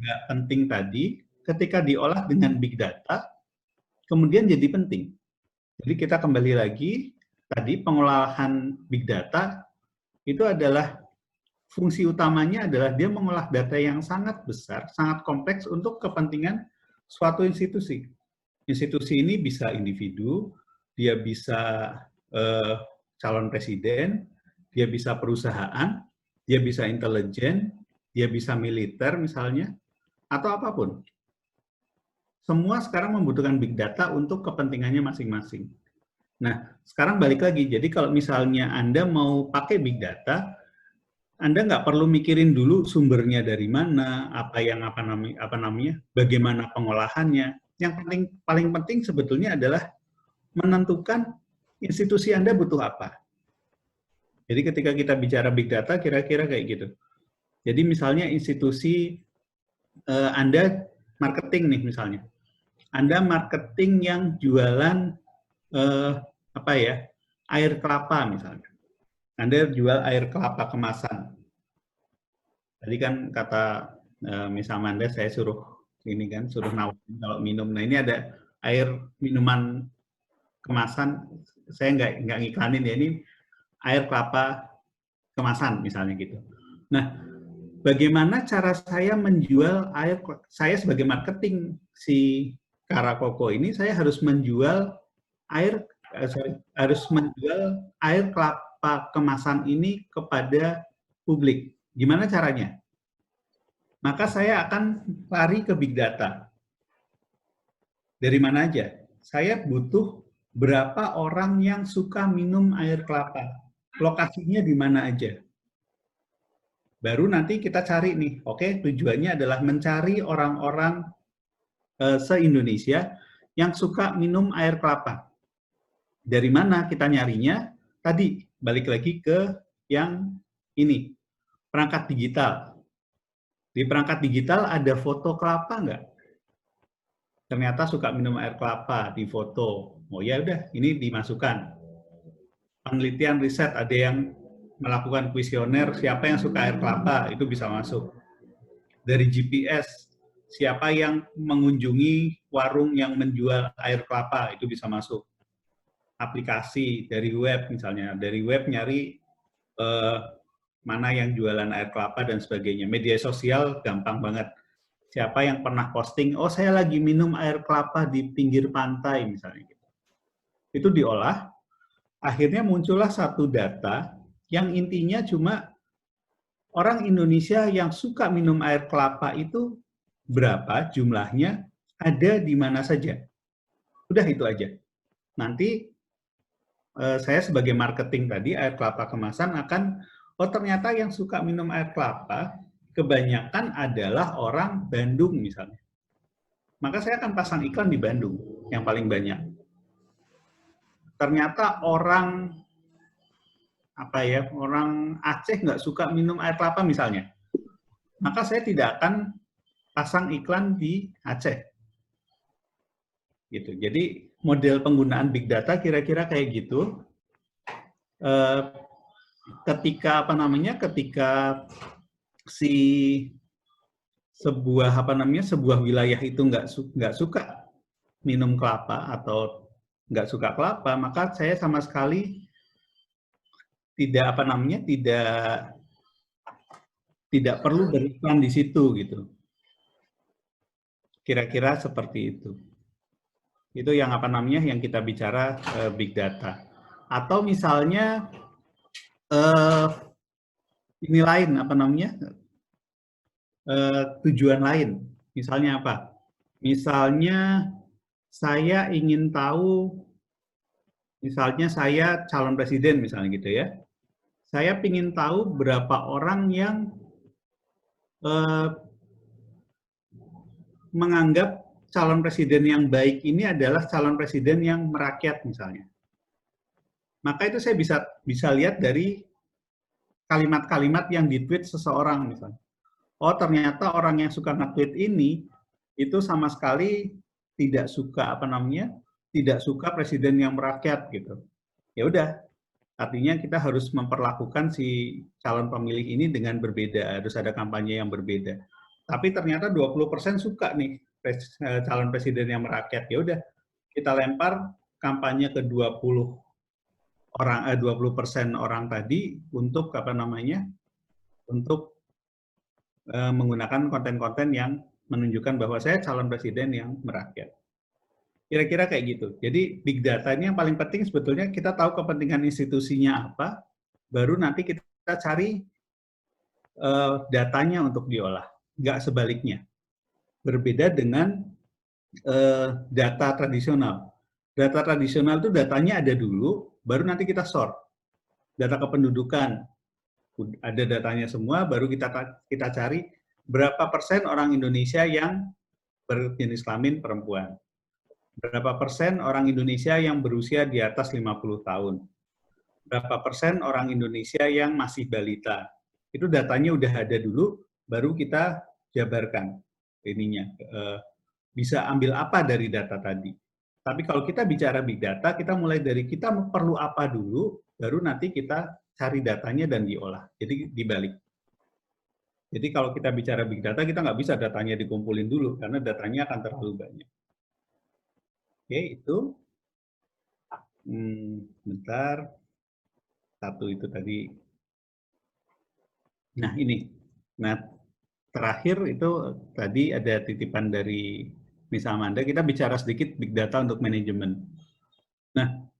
nggak penting tadi, ketika diolah dengan big data, kemudian jadi penting. Jadi kita kembali lagi tadi pengolahan big data itu adalah fungsi utamanya adalah dia mengolah data yang sangat besar, sangat kompleks untuk kepentingan suatu institusi. Institusi ini bisa individu, dia bisa calon presiden, dia bisa perusahaan, dia bisa intelijen, dia bisa militer misalnya, atau apapun. Semua sekarang membutuhkan big data untuk kepentingannya masing-masing. Nah, sekarang balik lagi. Jadi kalau misalnya Anda mau pakai big data, Anda nggak perlu mikirin dulu sumbernya dari mana, apa namanya, bagaimana pengolahannya. Yang paling penting sebetulnya adalah menentukan institusi Anda butuh apa. Jadi ketika kita bicara big data, kira-kira kayak gitu. Jadi misalnya institusi Anda marketing nih misalnya. Anda marketing yang jualan air kelapa misalnya. Anda jual air kelapa kemasan. Tadi kan kata misalnya Anda saya suruh nawarin kalau minum. Nah ini ada air minuman kemasan, saya nggak ngiklanin ya, ini air kelapa kemasan misalnya gitu. Nah, bagaimana cara saya menjual air, saya sebagai marketing si Karakoko ini, saya harus menjual air kelapa kemasan ini kepada publik. Gimana caranya? Maka saya akan lari ke big data. Dari mana aja? Saya butuh berapa orang yang suka minum air kelapa. Lokasinya di mana aja. Baru nanti kita cari nih, oke, tujuannya adalah mencari orang-orang se-Indonesia yang suka minum air kelapa. Dari mana kita nyarinya? Tadi, balik lagi ke yang ini, perangkat digital. Di perangkat digital ada foto kelapa nggak? Ternyata suka minum air kelapa, di foto. Oh ya udah, ini dimasukkan. Penelitian riset, ada yang melakukan kuesioner, siapa yang suka air kelapa, itu bisa masuk. Dari GPS, siapa yang mengunjungi warung yang menjual air kelapa, itu bisa masuk. Aplikasi dari web misalnya, dari web nyari mana yang jualan air kelapa dan sebagainya. Media sosial gampang banget. Siapa yang pernah posting, oh saya lagi minum air kelapa di pinggir pantai misalnya. Itu diolah, akhirnya muncullah satu data yang intinya cuma orang Indonesia yang suka minum air kelapa itu berapa jumlahnya, ada di mana saja. Udah itu aja. Nanti saya sebagai marketing tadi, air kelapa kemasan akan, oh ternyata yang suka minum air kelapa, kebanyakan adalah orang Bandung misalnya. Maka saya akan pasang iklan di Bandung, yang paling banyak. Ternyata orang Aceh nggak suka minum air kelapa misalnya. Maka saya tidak akan pasang iklan di Aceh. Gitu. Jadi model penggunaan big data kira-kira kayak gitu. Ketika sebuah wilayah itu nggak suka minum kelapa atau nggak suka kelapa, maka saya sama sekali tidak perlu beriklan di situ gitu. Kira-kira seperti itu. Itu yang yang kita bicara big data. Atau misalnya ini lain tujuan lain. Misalnya apa? Misalnya saya ingin tahu, misalnya saya calon presiden misalnya gitu ya. Saya ingin tahu berapa orang yang menganggap calon presiden yang baik ini adalah calon presiden yang merakyat misalnya. Maka itu saya bisa lihat dari kalimat-kalimat yang ditweet seseorang misalnya. Oh ternyata orang yang suka nge-tweet ini itu sama sekali tidak suka tidak suka presiden yang merakyat gitu. Ya udah, artinya kita harus memperlakukan si calon pemilih ini dengan berbeda, harus ada kampanye yang berbeda. Tapi ternyata 20% suka nih calon presiden yang merakyat. Ya udah, kita lempar kampanye ke 20% orang tadi untuk untuk menggunakan konten-konten yang menunjukkan bahwa saya calon presiden yang merakyat. Kira-kira kayak gitu. Jadi big data ini yang paling penting sebetulnya kita tahu kepentingan institusinya apa, baru nanti kita cari datanya untuk diolah. Nggak sebaliknya. Berbeda dengan data tradisional. Data tradisional itu datanya ada dulu, baru nanti kita sort. Data kependudukan, ada datanya semua, baru kita cari berapa persen orang Indonesia yang berjenis kelamin perempuan. Berapa persen orang Indonesia yang berusia di atas 50 tahun. Berapa persen orang Indonesia yang masih balita. Itu datanya udah ada dulu, baru kita jabarkan ininya. Bisa ambil apa dari data tadi. Tapi kalau kita bicara big data, kita mulai dari kita perlu apa dulu, baru nanti kita cari datanya dan diolah. Jadi dibalik. Jadi kalau kita bicara big data, kita nggak bisa datanya dikumpulin dulu, karena datanya akan terlalu banyak. Oke, itu. Bentar. Satu itu tadi. Nah, ini. Nah, terakhir itu tadi ada titipan dari Miss Amanda, kita bicara sedikit big data untuk manajemen. Nah,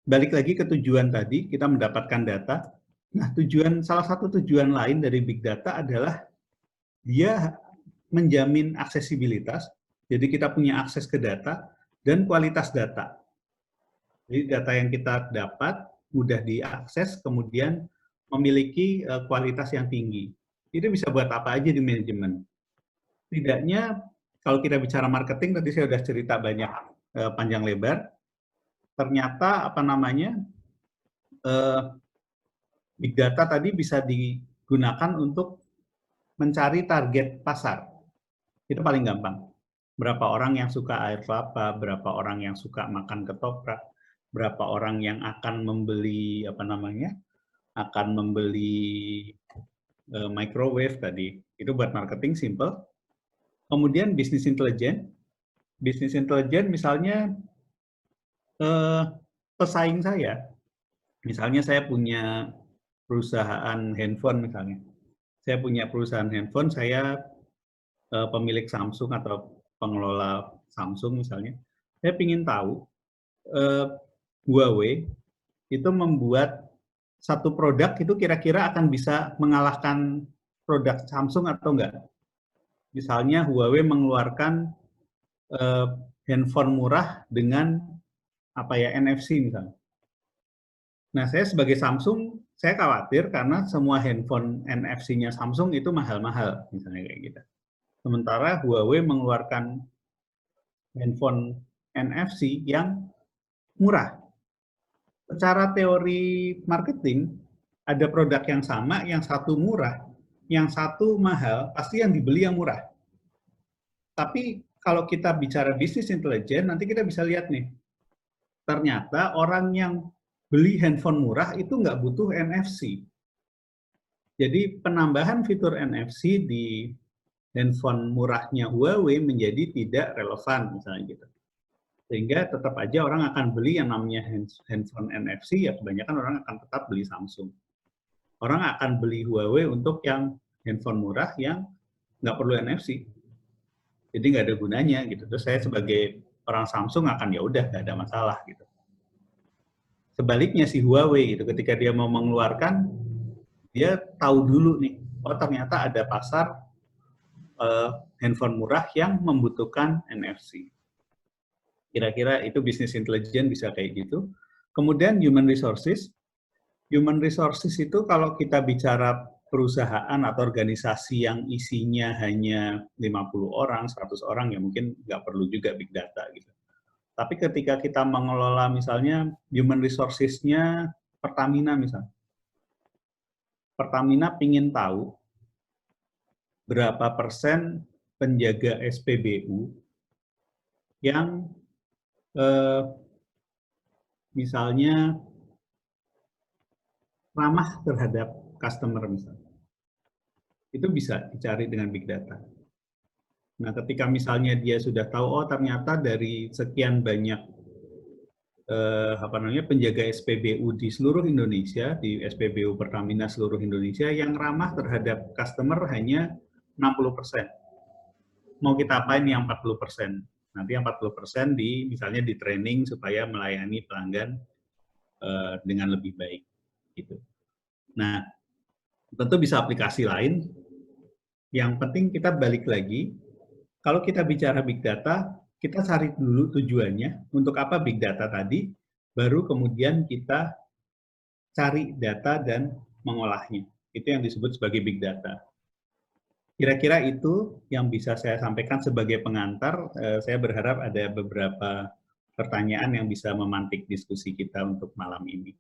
balik lagi ke tujuan tadi, kita mendapatkan data. Nah, salah satu tujuan lain dari big data adalah dia menjamin aksesibilitas, jadi kita punya akses ke data, dan kualitas data. Jadi data yang kita dapat mudah diakses, kemudian memiliki kualitas yang tinggi. Itu bisa buat apa aja di manajemen. Tidaknya, kalau kita bicara marketing, tadi saya sudah cerita banyak panjang lebar, ternyata big data tadi bisa digunakan untuk mencari target pasar. Itu paling gampang. Berapa orang yang suka air kelapa, berapa orang yang suka makan ketoprak, berapa orang yang akan membeli microwave tadi. Itu buat marketing simple. Kemudian bisnis intelijen. Bisnis intelijen misalnya pesaing saya. Misalnya saya punya perusahaan handphone misalnya. Saya punya perusahaan handphone, saya pemilik Samsung atau pengelola Samsung misalnya. Saya ingin tahu Huawei itu membuat satu produk itu kira-kira akan bisa mengalahkan produk Samsung atau enggak. Misalnya Huawei mengeluarkan handphone murah dengan NFC misalnya. Nah, saya sebagai Samsung, saya khawatir karena semua handphone NFC-nya Samsung itu mahal-mahal, misalnya kayak gitu. Sementara Huawei mengeluarkan handphone NFC yang murah. Secara teori marketing, ada produk yang sama, yang satu murah, yang satu mahal, pasti yang dibeli yang murah. Tapi kalau kita bicara bisnis intelijen, nanti kita bisa lihat nih, ternyata orang yang beli handphone murah itu nggak butuh NFC. Jadi penambahan fitur NFC di handphone murahnya Huawei menjadi tidak relevan, misalnya gitu. Sehingga tetap aja orang akan beli yang namanya handphone NFC, ya kebanyakan orang akan tetap beli Samsung. Orang akan beli Huawei untuk yang handphone murah yang nggak perlu NFC. Jadi nggak ada gunanya gitu. Terus saya sebagai orang Samsung akan ya udah nggak ada masalah gitu. Sebaliknya si Huawei gitu, ketika dia mau mengeluarkan, dia tahu dulu nih, oh ternyata ada pasar handphone murah yang membutuhkan NFC. Kira-kira itu bisnis intelijen bisa kayak gitu. Kemudian human resources. Human resources itu kalau kita bicara perusahaan atau organisasi yang isinya hanya 50 orang, 100 orang, ya mungkin nggak perlu juga big data gitu. Tapi ketika kita mengelola misalnya human resources-nya Pertamina misalnya. Pertamina ingin tahu berapa persen penjaga SPBU yang misalnya ramah terhadap customer misalnya. Itu bisa dicari dengan big data. Nah, ketika misalnya dia sudah tahu, oh ternyata dari sekian banyak penjaga SPBU di seluruh Indonesia, di SPBU Pertamina seluruh Indonesia, yang ramah terhadap customer hanya 60%. Mau kita apain yang 40%? Nanti yang 40% misalnya di training supaya melayani pelanggan dengan lebih baik. Gitu. Nah, tentu bisa aplikasi lain. Yang penting kita balik lagi, kalau kita bicara big data, kita cari dulu tujuannya, untuk apa big data tadi, baru kemudian kita cari data dan mengolahnya. Itu yang disebut sebagai big data. Kira-kira itu yang bisa saya sampaikan sebagai pengantar. Saya berharap ada beberapa pertanyaan yang bisa memantik diskusi kita untuk malam ini.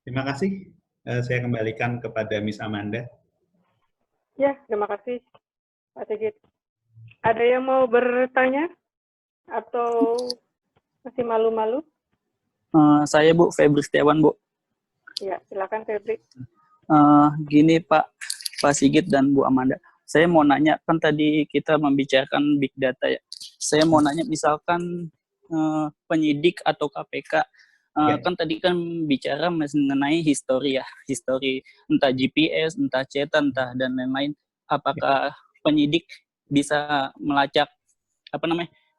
Terima kasih. Saya kembalikan kepada Miss Amanda. Ya, terima kasih Pak Sigit. Ada yang mau bertanya? Atau masih malu-malu? Saya Bu, Febri Setiawan Bu. Ya, silakan Febri. Gini Pak Sigit dan Bu Amanda. Saya mau nanya, kan tadi kita membicarakan big data ya. Saya mau nanya misalkan penyidik atau KPK, kan tadi kan bicara mengenai histori ya, histori entah GPS, entah cetan, entah dan lain-lain. Apakah penyidik bisa melacak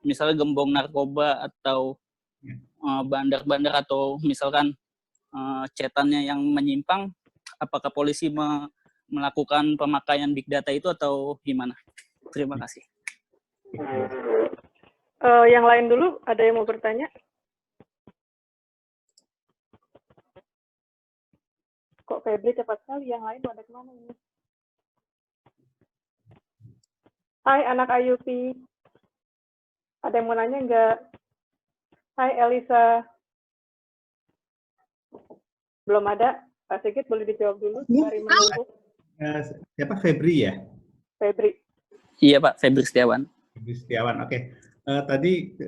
misalnya gembong narkoba atau bandar-bandar atau misalkan cetannya yang menyimpang, apakah polisi melakukan pemakaian big data itu atau gimana? Terima kasih. Yang lain dulu, ada yang mau bertanya? Kok Febri cepat sekali, yang lain pada kemana ini? Hai anak Ayupi, ada yang mau nanya nggak? Hai Elisa. Belum ada, Pak Sigit boleh dijawab dulu dari menunggu. Siapa, Febri ya? Febri. Iya Pak, Febri Setiawan. Febri Setiawan, oke. Tadi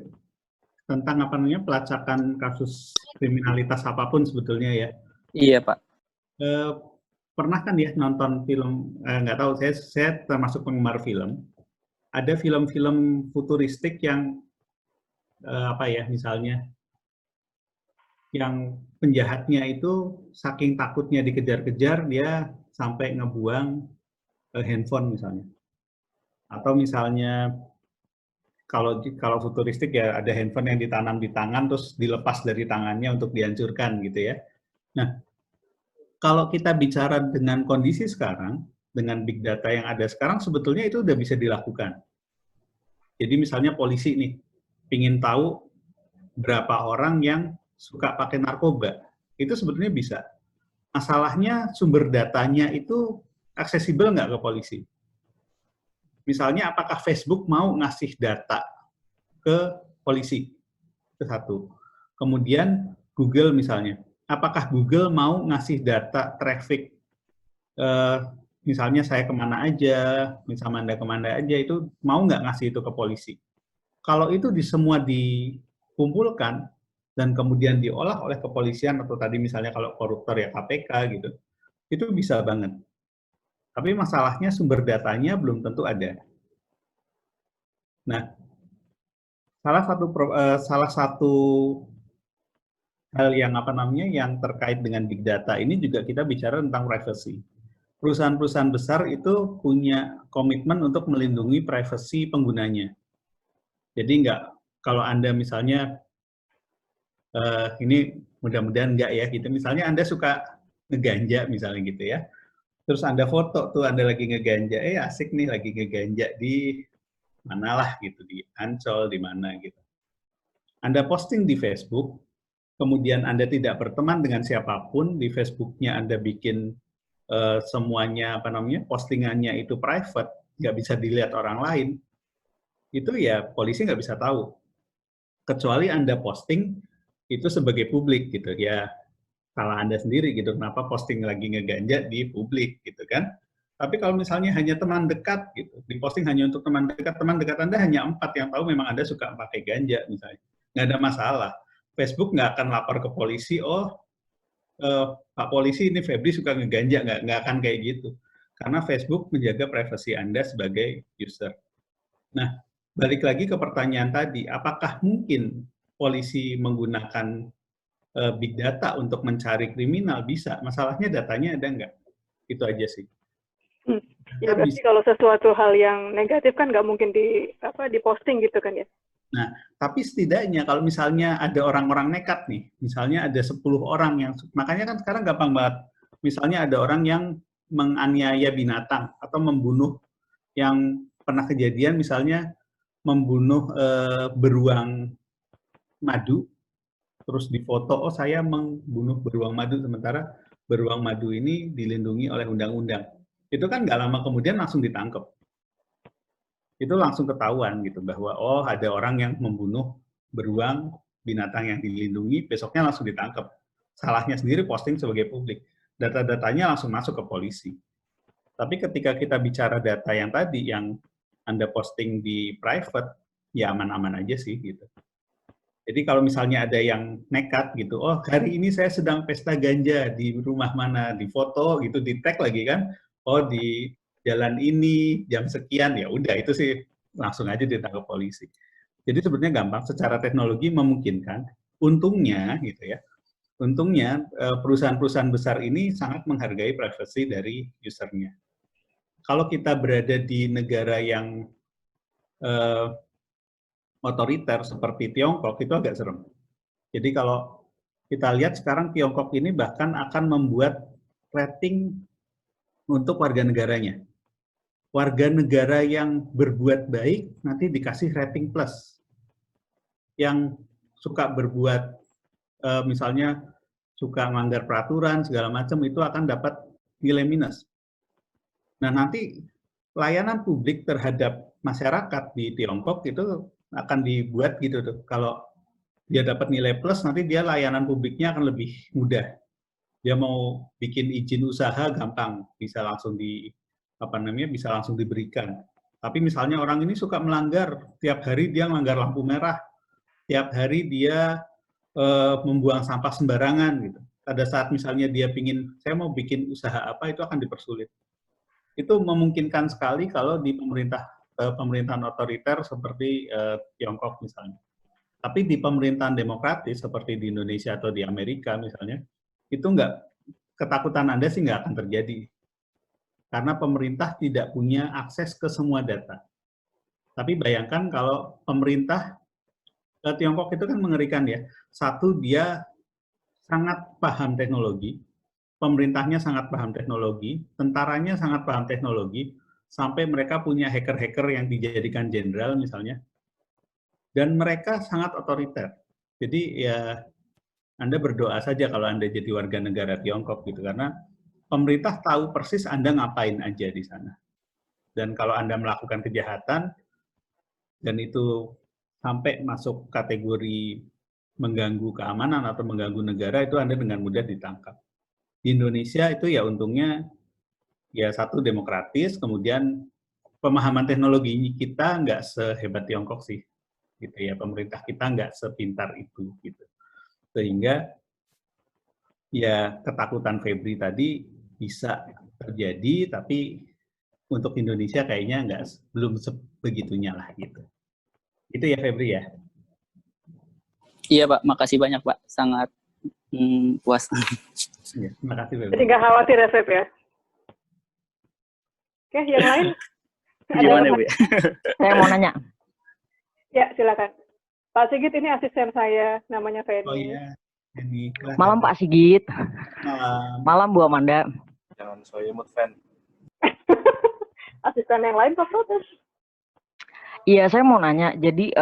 tentang pelacakan kasus kriminalitas apapun sebetulnya ya. Iya Pak. Pernah kan ya nonton film, nggak tahu, saya termasuk penggemar film. Ada film-film futuristik yang misalnya yang penjahatnya itu saking takutnya dikejar-kejar, dia sampai ngebuang handphone misalnya. Atau misalnya kalau futuristik ya ada handphone yang ditanam di tangan terus dilepas dari tangannya untuk dihancurkan gitu ya. Nah, kalau kita bicara dengan kondisi sekarang, dengan big data yang ada sekarang, sebetulnya itu udah bisa dilakukan. Jadi misalnya polisi nih, ingin tahu berapa orang yang suka pakai narkoba, itu sebetulnya bisa. Masalahnya sumber datanya itu aksesibel nggak ke polisi? Misalnya apakah Facebook mau ngasih data ke polisi? Itu satu. Kemudian Google misalnya, apakah Google mau ngasih data traffic, misalnya saya kemana aja, misalnya Anda kemana aja, itu mau nggak ngasih itu ke polisi? Kalau itu semua dikumpulkan dan kemudian diolah oleh kepolisian, atau tadi misalnya kalau koruptor ya KPK gitu, itu bisa banget. Tapi masalahnya sumber datanya belum tentu ada. Nah, salah satu hal yang yang terkait dengan big data ini juga kita bicara tentang privacy. Perusahaan-perusahaan besar itu punya komitmen untuk melindungi privasi penggunanya. Jadi kalau Anda misalnya, ini mudah-mudahan enggak ya, gitu. Misalnya Anda suka ngeganja misalnya gitu ya. Terus Anda foto tuh Anda lagi ngeganja, asik nih lagi ngeganja di manalah gitu, di Ancol, di mana gitu. Anda posting di Facebook, kemudian Anda tidak berteman dengan siapapun, di Facebook-nya Anda bikin semuanya postingannya itu private, nggak bisa dilihat orang lain, itu ya polisi nggak bisa tahu. Kecuali Anda posting itu sebagai publik gitu ya, salah Anda sendiri gitu, kenapa posting lagi ngeganja di publik gitu kan. Tapi kalau misalnya hanya teman dekat gitu, diposting hanya untuk teman dekat Anda hanya 4 yang tahu memang Anda suka pakai ganja misalnya, nggak ada masalah. Facebook nggak akan lapor ke polisi, Pak Polisi ini Febri suka ngeganja, nggak akan kayak gitu. Karena Facebook menjaga privasi Anda sebagai user. Nah, balik lagi ke pertanyaan tadi, apakah mungkin polisi menggunakan big data untuk mencari kriminal? Bisa, masalahnya datanya ada nggak? Itu aja sih. Ya berarti kalau sesuatu hal yang negatif kan nggak mungkin diposting gitu kan ya? Nah, tapi setidaknya kalau misalnya ada orang-orang nekat nih, misalnya ada 10 orang yang, makanya kan sekarang gampang banget, misalnya ada orang yang menganiaya binatang atau membunuh, yang pernah kejadian misalnya membunuh beruang madu, terus difoto, oh saya membunuh beruang madu, sementara beruang madu ini dilindungi oleh undang-undang. Itu kan nggak lama kemudian langsung ditangkap. Itu langsung ketahuan gitu bahwa oh ada orang yang membunuh beruang, binatang yang dilindungi, besoknya langsung ditangkap. Salahnya sendiri posting sebagai publik. Data-datanya langsung masuk ke polisi. Tapi ketika kita bicara data yang tadi, yang Anda posting di private, ya aman-aman aja sih gitu. Jadi kalau misalnya ada yang nekat gitu, oh hari ini saya sedang pesta ganja di rumah mana, di foto gitu, di tag lagi kan, oh di jalan ini jam sekian, ya udah itu sih langsung aja ditangkap polisi. Jadi sebenarnya gampang, secara teknologi memungkinkan. Untungnya gitu ya, untungnya perusahaan-perusahaan besar ini sangat menghargai privasi dari usernya. Kalau kita berada di negara yang otoriter seperti Tiongkok, itu agak serem. Jadi kalau kita lihat sekarang Tiongkok ini bahkan akan membuat rating untuk warga negaranya. Warga negara yang berbuat baik nanti dikasih rating plus. Yang suka berbuat, misalnya suka melanggar peraturan, segala macam, itu akan dapat nilai minus. Nah nanti layanan publik terhadap masyarakat di Tiongkok itu akan dibuat gitu tuh. Kalau dia dapat nilai plus, nanti dia layanan publiknya akan lebih mudah. Dia mau bikin izin usaha gampang, bisa langsung bisa langsung diberikan. Tapi misalnya orang ini suka melanggar, tiap hari dia melanggar lampu merah, tiap hari dia membuang sampah sembarangan gitu. Pada saat misalnya dia pingin, saya mau bikin usaha apa, itu akan dipersulit. Itu memungkinkan sekali kalau di pemerintahan otoriter seperti Tiongkok misalnya. Tapi di pemerintahan demokratis seperti di Indonesia atau di Amerika misalnya, itu ketakutan Anda sih nggak akan terjadi. Karena pemerintah tidak punya akses ke semua data. Tapi bayangkan kalau pemerintah, Tiongkok itu kan mengerikan ya. Satu, dia sangat paham teknologi, pemerintahnya sangat paham teknologi, tentaranya sangat paham teknologi, sampai mereka punya hacker-hacker yang dijadikan jenderal misalnya, dan mereka sangat otoriter. Jadi ya Anda berdoa saja kalau Anda jadi warga negara Tiongkok gitu, karena pemerintah tahu persis Anda ngapain aja di sana. Dan kalau Anda melakukan kejahatan, dan itu sampai masuk kategori mengganggu keamanan atau mengganggu negara, itu Anda dengan mudah ditangkap. Di Indonesia itu ya untungnya, ya satu demokratis, kemudian pemahaman teknologi kita nggak sehebat Tiongkok sih. Gitu ya, pemerintah kita nggak sepintar itu gitu. Sehingga ya ketakutan Febri tadi bisa terjadi, tapi untuk Indonesia kayaknya belum sebegitunya lah gitu. Itu ya Febri ya. Iya Pak, makasih banyak Pak, sangat puas. Ya, terima kasih Febri. Jadi nggak khawatir ya, Feb ya. Oke, yang lain? Gimana Bu? Saya mau nanya. Ya, silakan. Pak Sigit, ini asisten saya, namanya Feni. Oh iya, Feni. Malam Pak Sigit. Malam. Malam Bu Amanda. Jangan so imut, Fen. Asisten yang lain kok protes? Iya, saya mau nanya. Jadi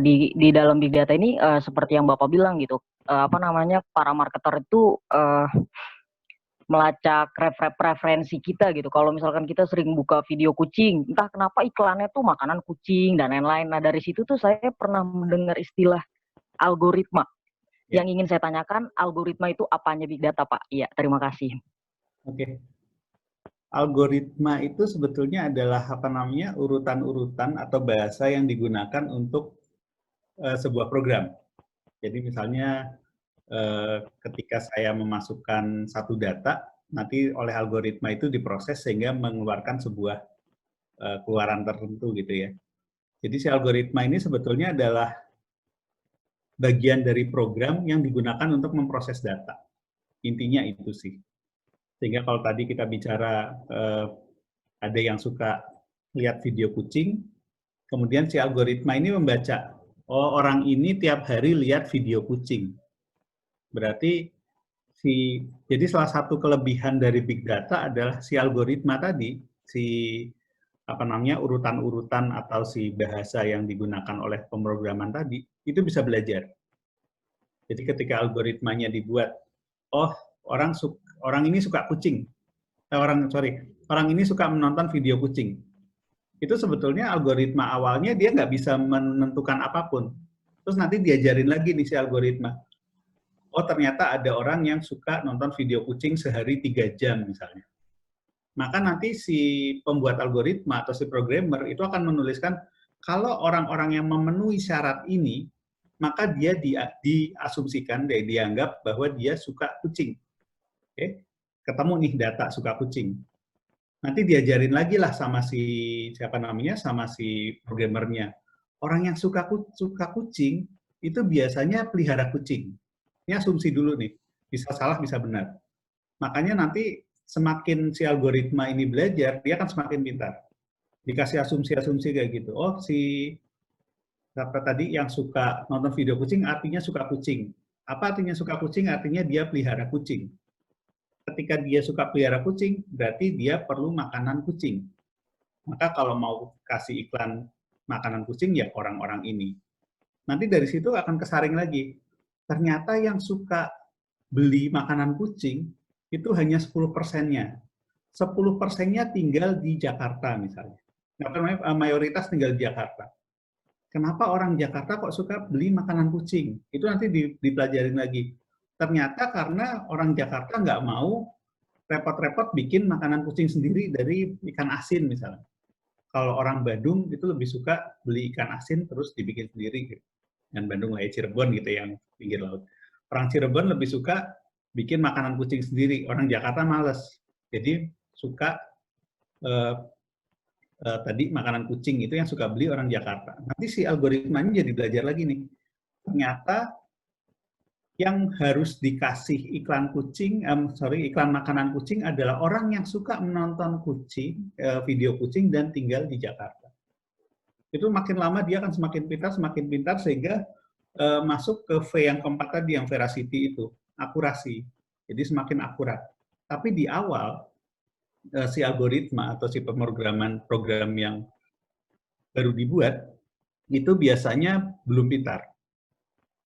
di dalam big data ini seperti yang Bapak bilang gitu. Para marketer itu melacak preferensi kita gitu. Kalau misalkan kita sering buka video kucing, entah kenapa iklannya tuh makanan kucing dan lain-lain. Nah dari situ tuh saya pernah mendengar istilah algoritma. Ya. Yang ingin saya tanyakan, algoritma itu apanya big data Pak? Iya, terima kasih. Oke. Algoritma itu sebetulnya adalah urutan-urutan atau bahasa yang digunakan untuk sebuah program. Jadi misalnya ketika saya memasukkan satu data, nanti oleh algoritma itu diproses sehingga mengeluarkan sebuah keluaran tertentu gitu ya. Jadi si algoritma ini sebetulnya adalah bagian dari program yang digunakan untuk memproses data. Intinya itu sih. Sehingga kalau tadi kita bicara ada yang suka lihat video kucing, Kemudian si algoritma ini membaca, oh orang ini tiap hari lihat video kucing. Berarti jadi salah satu kelebihan dari big data adalah si algoritma tadi, si urutan-urutan atau si bahasa yang digunakan oleh pemrograman tadi, itu bisa belajar. Jadi ketika algoritmanya dibuat, oh orang ini suka kucing, orang ini suka menonton video kucing. Itu sebetulnya algoritma awalnya dia nggak bisa menentukan apapun. Terus nanti diajarin lagi nih si algoritma. Oh ternyata ada orang yang suka nonton video kucing sehari 3 jam misalnya. Maka nanti si pembuat algoritma atau si programmer itu akan menuliskan, kalau orang-orang yang memenuhi syarat ini, maka dia diasumsikan, dianggap bahwa dia suka kucing. Oke? Ketemu nih data suka kucing. Nanti diajarin lagi lah sama si sama si programmernya. Orang yang suka kucing itu biasanya pelihara kucing. Ini asumsi dulu nih, bisa salah bisa benar. Makanya nanti semakin si algoritma ini belajar, dia akan semakin pintar. Dikasih asumsi-asumsi kayak gitu. Oh si tadi yang suka nonton video kucing artinya suka kucing. Apa artinya suka kucing? Artinya dia pelihara kucing. Ketika dia suka pelihara kucing, berarti dia perlu makanan kucing. Maka kalau mau kasih iklan makanan kucing, ya orang-orang ini. Nanti dari situ akan kesaring lagi. Ternyata yang suka beli makanan kucing, itu hanya 10%-nya. 10%-nya tinggal di Jakarta misalnya. Mayoritas tinggal di Jakarta. Kenapa orang Jakarta kok suka beli makanan kucing? Itu nanti dipelajarin lagi. Ternyata karena orang Jakarta nggak mau repot-repot bikin makanan kucing sendiri dari ikan asin misalnya. Kalau orang Bandung itu lebih suka beli ikan asin terus dibikin sendiri. Dan Bandung lah ya, Cirebon gitu yang pinggir laut. Orang Cirebon lebih suka bikin makanan kucing sendiri. Orang Jakarta males. Jadi suka tadi makanan kucing itu yang suka beli orang Jakarta. Nanti si algoritmanya jadi belajar lagi nih. Ternyata yang harus dikasih iklan iklan makanan kucing adalah orang yang suka menonton kucing, video kucing dan tinggal di Jakarta. Itu makin lama dia akan semakin pintar sehingga masuk ke V yang keempat tadi, yang veracity itu, akurasi. Jadi semakin akurat. Tapi di awal, si algoritma atau si pemrograman program yang baru dibuat, itu biasanya belum pintar.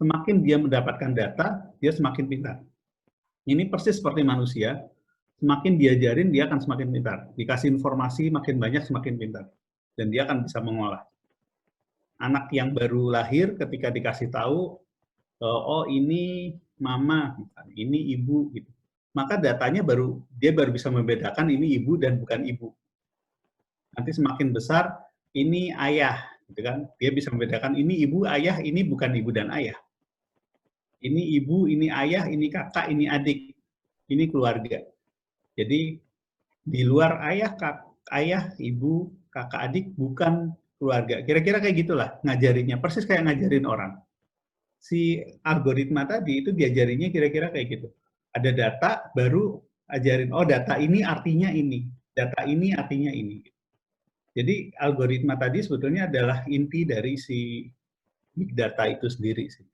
Semakin dia mendapatkan data, dia semakin pintar. Ini persis seperti manusia, semakin diajarin, dia akan semakin pintar. Dikasih informasi, makin banyak, semakin pintar. Dan dia akan bisa mengolah. Anak yang baru lahir ketika dikasih tahu, oh ini mama, ini ibu, gitu. Maka datanya dia baru bisa membedakan ini ibu dan bukan ibu. Nanti semakin besar, ini ayah, gitu kan? Dia bisa membedakan ini ibu, ayah, ini bukan ibu dan ayah. Ini ibu, ini ayah, ini kakak, ini adik, ini keluarga. Jadi di luar ayah, ibu, kakak, adik bukan keluarga. Kira-kira kayak gitulah ngajarinnya, persis kayak ngajarin orang. Si algoritma tadi itu diajarinnya kira-kira kayak gitu. Ada data, baru ajarin, oh data ini artinya ini, data ini artinya ini. Jadi algoritma tadi sebetulnya adalah inti dari si big data itu sendiri sih.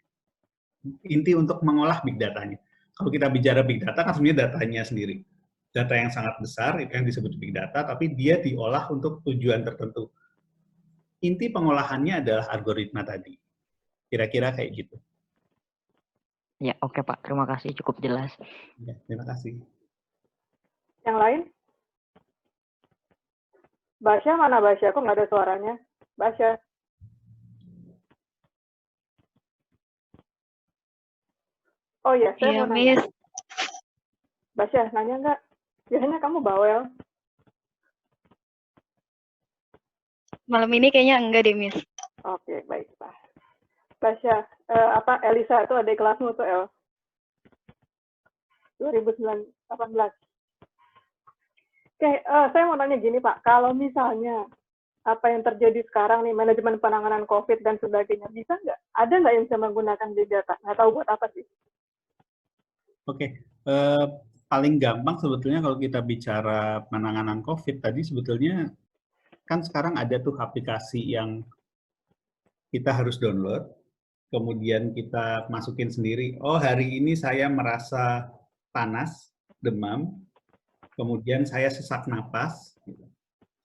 Inti untuk mengolah big datanya. Kalau kita bicara big data kan sebenarnya datanya sendiri. Data yang sangat besar itu yang disebut big data, tapi dia diolah untuk tujuan tertentu. Inti pengolahannya adalah algoritma tadi. Kira-kira kayak gitu. Ya, oke Pak. Terima kasih. Cukup jelas. Ya, terima kasih. Yang lain? Basya mana Basya? Kok nggak ada suaranya? Basya. Oh iya, saya mau nanya. Miss. Basya, nanya nggak? Biasanya kamu bawel. Malam ini kayaknya enggak deh, Miss. Oke, baik Pak. Basya, Elisa itu adik kelasmu tuh, El. 2018. Oke, saya mau nanya gini Pak, kalau misalnya apa yang terjadi sekarang nih, manajemen penanganan COVID dan sebagainya, bisa nggak? Ada nggak yang bisa menggunakan big data? Nggak tahu buat apa sih? Oke, paling gampang sebetulnya kalau kita bicara penanganan COVID tadi sebetulnya kan sekarang ada tuh aplikasi yang kita harus download, kemudian kita masukin sendiri, oh hari ini saya merasa panas, demam, kemudian saya sesak napas, gitu.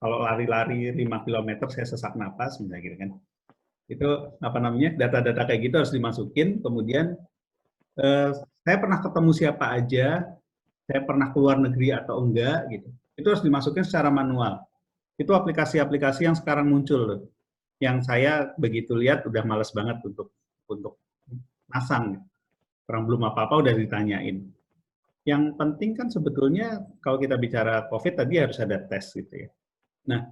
Kalau lari-lari 5 km saya sesak napas, misalnya gitu kan. Itu apa namanya, data-data kayak gitu harus dimasukin, kemudian saya pernah ketemu siapa aja, saya pernah keluar negeri atau enggak, gitu. Itu harus dimasukin secara manual. Itu aplikasi-aplikasi yang sekarang muncul loh. Yang saya begitu lihat udah males banget untuk masang. Orang belum apa-apa udah ditanyain. Yang penting kan sebetulnya kalau kita bicara COVID tadi harus ada tes gitu ya. Nah,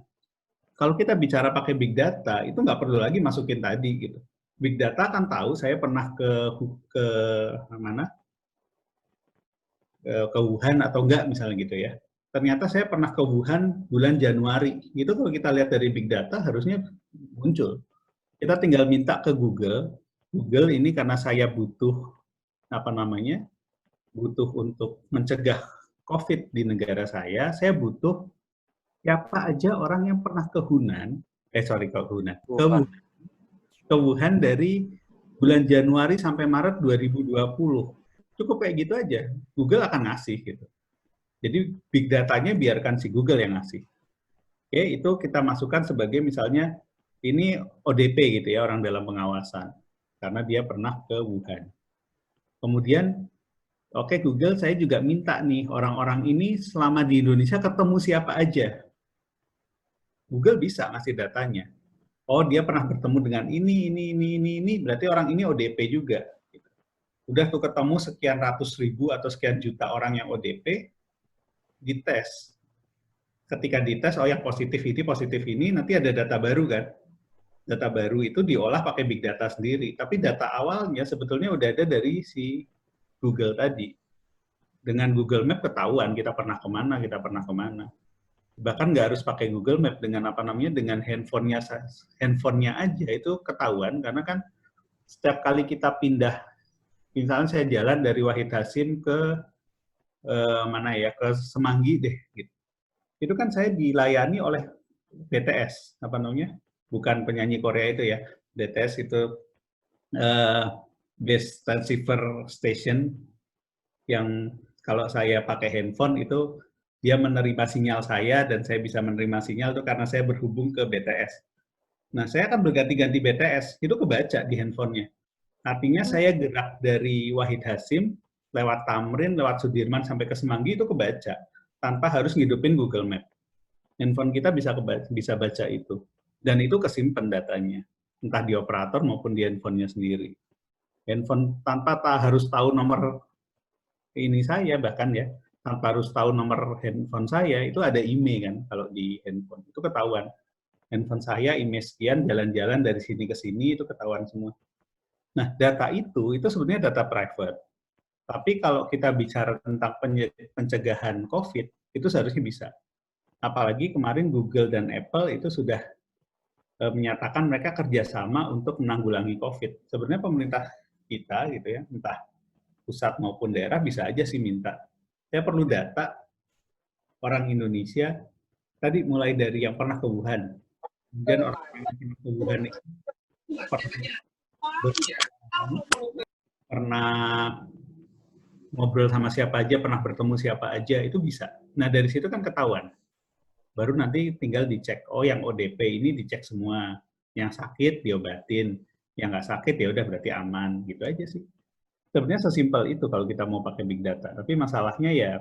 kalau kita bicara pakai big data itu nggak perlu lagi masukin tadi gitu. Big data kan tahu saya pernah ke mana? Ke Wuhan atau enggak misalnya gitu ya. Ternyata saya pernah ke Wuhan bulan Januari. Itu kalau kita lihat dari big data harusnya muncul. Kita tinggal minta ke Google. Google ini karena saya butuh apa namanya? Butuh untuk mencegah COVID di negara saya butuh siapa aja orang yang pernah ke Hunan, ke Wuhan dari bulan Januari sampai Maret 2020. Cukup kayak gitu aja. Google akan ngasih gitu. Jadi big datanya biarkan si Google yang ngasih. Oke, itu kita masukkan sebagai misalnya ini ODP gitu ya, orang dalam pengawasan. Karena dia pernah ke Wuhan. Kemudian, oke Google saya juga minta nih, orang-orang ini selama di Indonesia ketemu siapa aja. Google bisa ngasih datanya. Oh dia pernah bertemu dengan ini, berarti orang ini ODP juga. Udah tuh ketemu sekian ratus ribu atau sekian juta orang yang ODP, dites. Ketika dites, oh yang positif ini, nanti ada data baru kan. Data baru itu diolah pakai big data sendiri. Tapi data awalnya sebetulnya udah ada dari si Google tadi. Dengan Google Map ketahuan kita pernah kemana. Bahkan nggak harus pakai Google Map, dengan apa namanya, dengan handphonenya aja itu ketahuan. Karena kan setiap kali kita pindah, misalnya saya jalan dari Wahid Hasim ke ke Semanggi deh, gitu. Itu kan saya dilayani oleh BTS, bukan penyanyi Korea itu ya, BTS itu Base Transceiver Station, yang kalau saya pakai handphone itu dia menerima sinyal saya dan saya bisa menerima sinyal itu karena saya berhubung ke BTS. Nah, saya akan berganti-ganti BTS, itu kebaca di handphonenya. Artinya saya gerak dari Wahid Hasim, lewat Tamrin, lewat Sudirman sampai ke Semanggi itu kebaca, tanpa harus ngidupin Google Map. Handphone kita bisa baca itu. Dan itu kesimpan datanya, entah di operator maupun di handphonenya sendiri. Handphone tanpa harus tahu nomor ini saya, bahkan ya, tanpa harus tahu nomor handphone saya, itu ada IMEI kan, kalau di handphone. Itu ketahuan. Handphone saya, IMEI sekian, jalan-jalan dari sini ke sini, itu ketahuan semua. Nah, data itu sebenarnya data private. Tapi kalau kita bicara tentang pencegahan COVID, itu seharusnya bisa. Apalagi kemarin Google dan Apple itu sudah menyatakan mereka kerjasama untuk menanggulangi COVID. Sebenarnya pemerintah kita, gitu ya, entah pusat maupun daerah, bisa aja sih minta. Saya perlu data orang Indonesia, tadi mulai dari yang pernah ke Wuhan, kemudian orang yang pernah ke Wuhan itu pernah ngobrol sama siapa aja, pernah bertemu siapa aja, itu bisa. Nah, dari situ kan ketahuan. Baru nanti tinggal dicek, oh yang ODP ini dicek semua. Yang sakit diobatin, yang nggak sakit ya udah berarti aman, gitu aja sih. Sebenarnya sesimpel itu kalau kita mau pakai big data. Tapi masalahnya ya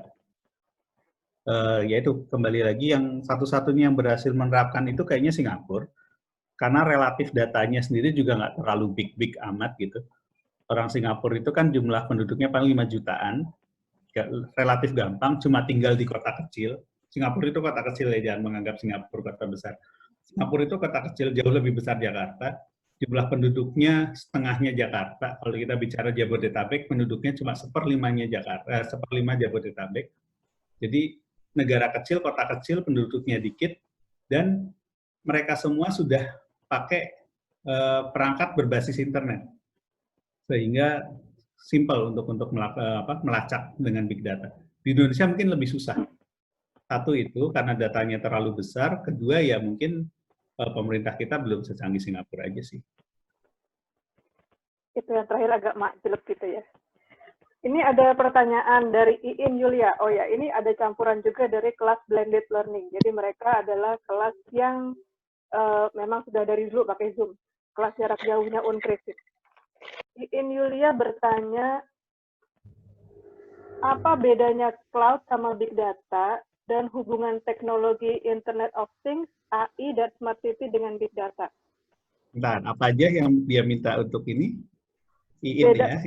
itu kembali lagi yang satu-satunya yang berhasil menerapkan itu kayaknya Singapura. Karena relatif datanya sendiri juga nggak terlalu big amat gitu. Orang Singapura itu kan jumlah penduduknya paling 5 jutaan, relatif gampang, cuma tinggal di kota kecil. Singapura itu kota kecil ya, jangan menganggap Singapura kota besar. Singapura itu kota kecil jauh lebih besar Jakarta, jumlah penduduknya setengahnya Jakarta. Kalau kita bicara Jabodetabek, penduduknya cuma 1/5-nya Jakarta, 1/5 Jabodetabek. Jadi negara kecil, kota kecil, penduduknya dikit, dan mereka semua sudah pakai perangkat berbasis internet. Sehingga simpel untuk melacak dengan big data. Di Indonesia mungkin lebih susah. Satu itu karena datanya terlalu besar, kedua ya mungkin pemerintah kita belum secanggih Singapura aja sih. Itu yang terakhir agak makjelek gitu ya. Ini ada pertanyaan dari Iin Yulia. Oh ya, ini ada campuran juga dari kelas blended learning. Jadi mereka adalah kelas yang memang sudah dari dulu pakai Zoom. Kelas jarak jauhnya Unkris. Iin Yulia bertanya, apa bedanya cloud sama big data dan hubungan teknologi Internet of Things, AI, dan Smart City dengan big data? Bentar, apa aja yang dia minta untuk ini? Iin ya?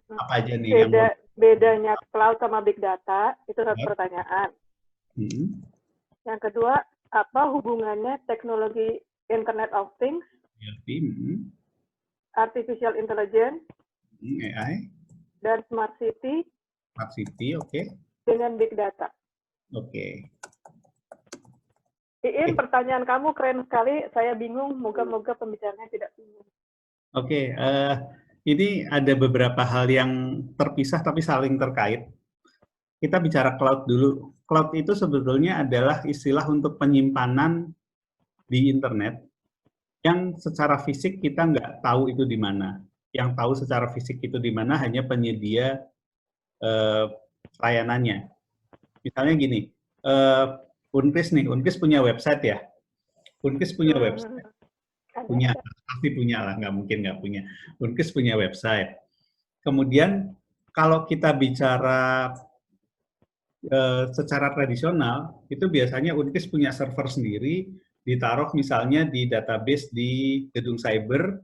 Apa aja nih yang bedanya cloud sama big data, itu satu pertanyaan. Yang kedua, apa hubungannya teknologi Internet of Things, Artificial Intelligence, AI, dan Smart City, oke. dengan big data? Oke. Iin, pertanyaan kamu keren sekali. Saya bingung, moga-moga pembicaranya tidak bingung. Oke, ini ada beberapa hal yang terpisah tapi saling terkait. Kita bicara cloud dulu. Cloud itu sebetulnya adalah istilah untuk penyimpanan di internet yang secara fisik kita nggak tahu itu di mana. Yang tahu secara fisik itu di mana hanya penyedia layanannya. Misalnya gini, Unkris punya website ya. Unkris punya website. Punya, pasti punya lah, nggak mungkin nggak punya. Unkris punya website. Kemudian kalau kita bicara secara tradisional, itu biasanya Unkris punya server sendiri, ditaruh misalnya di database di gedung cyber,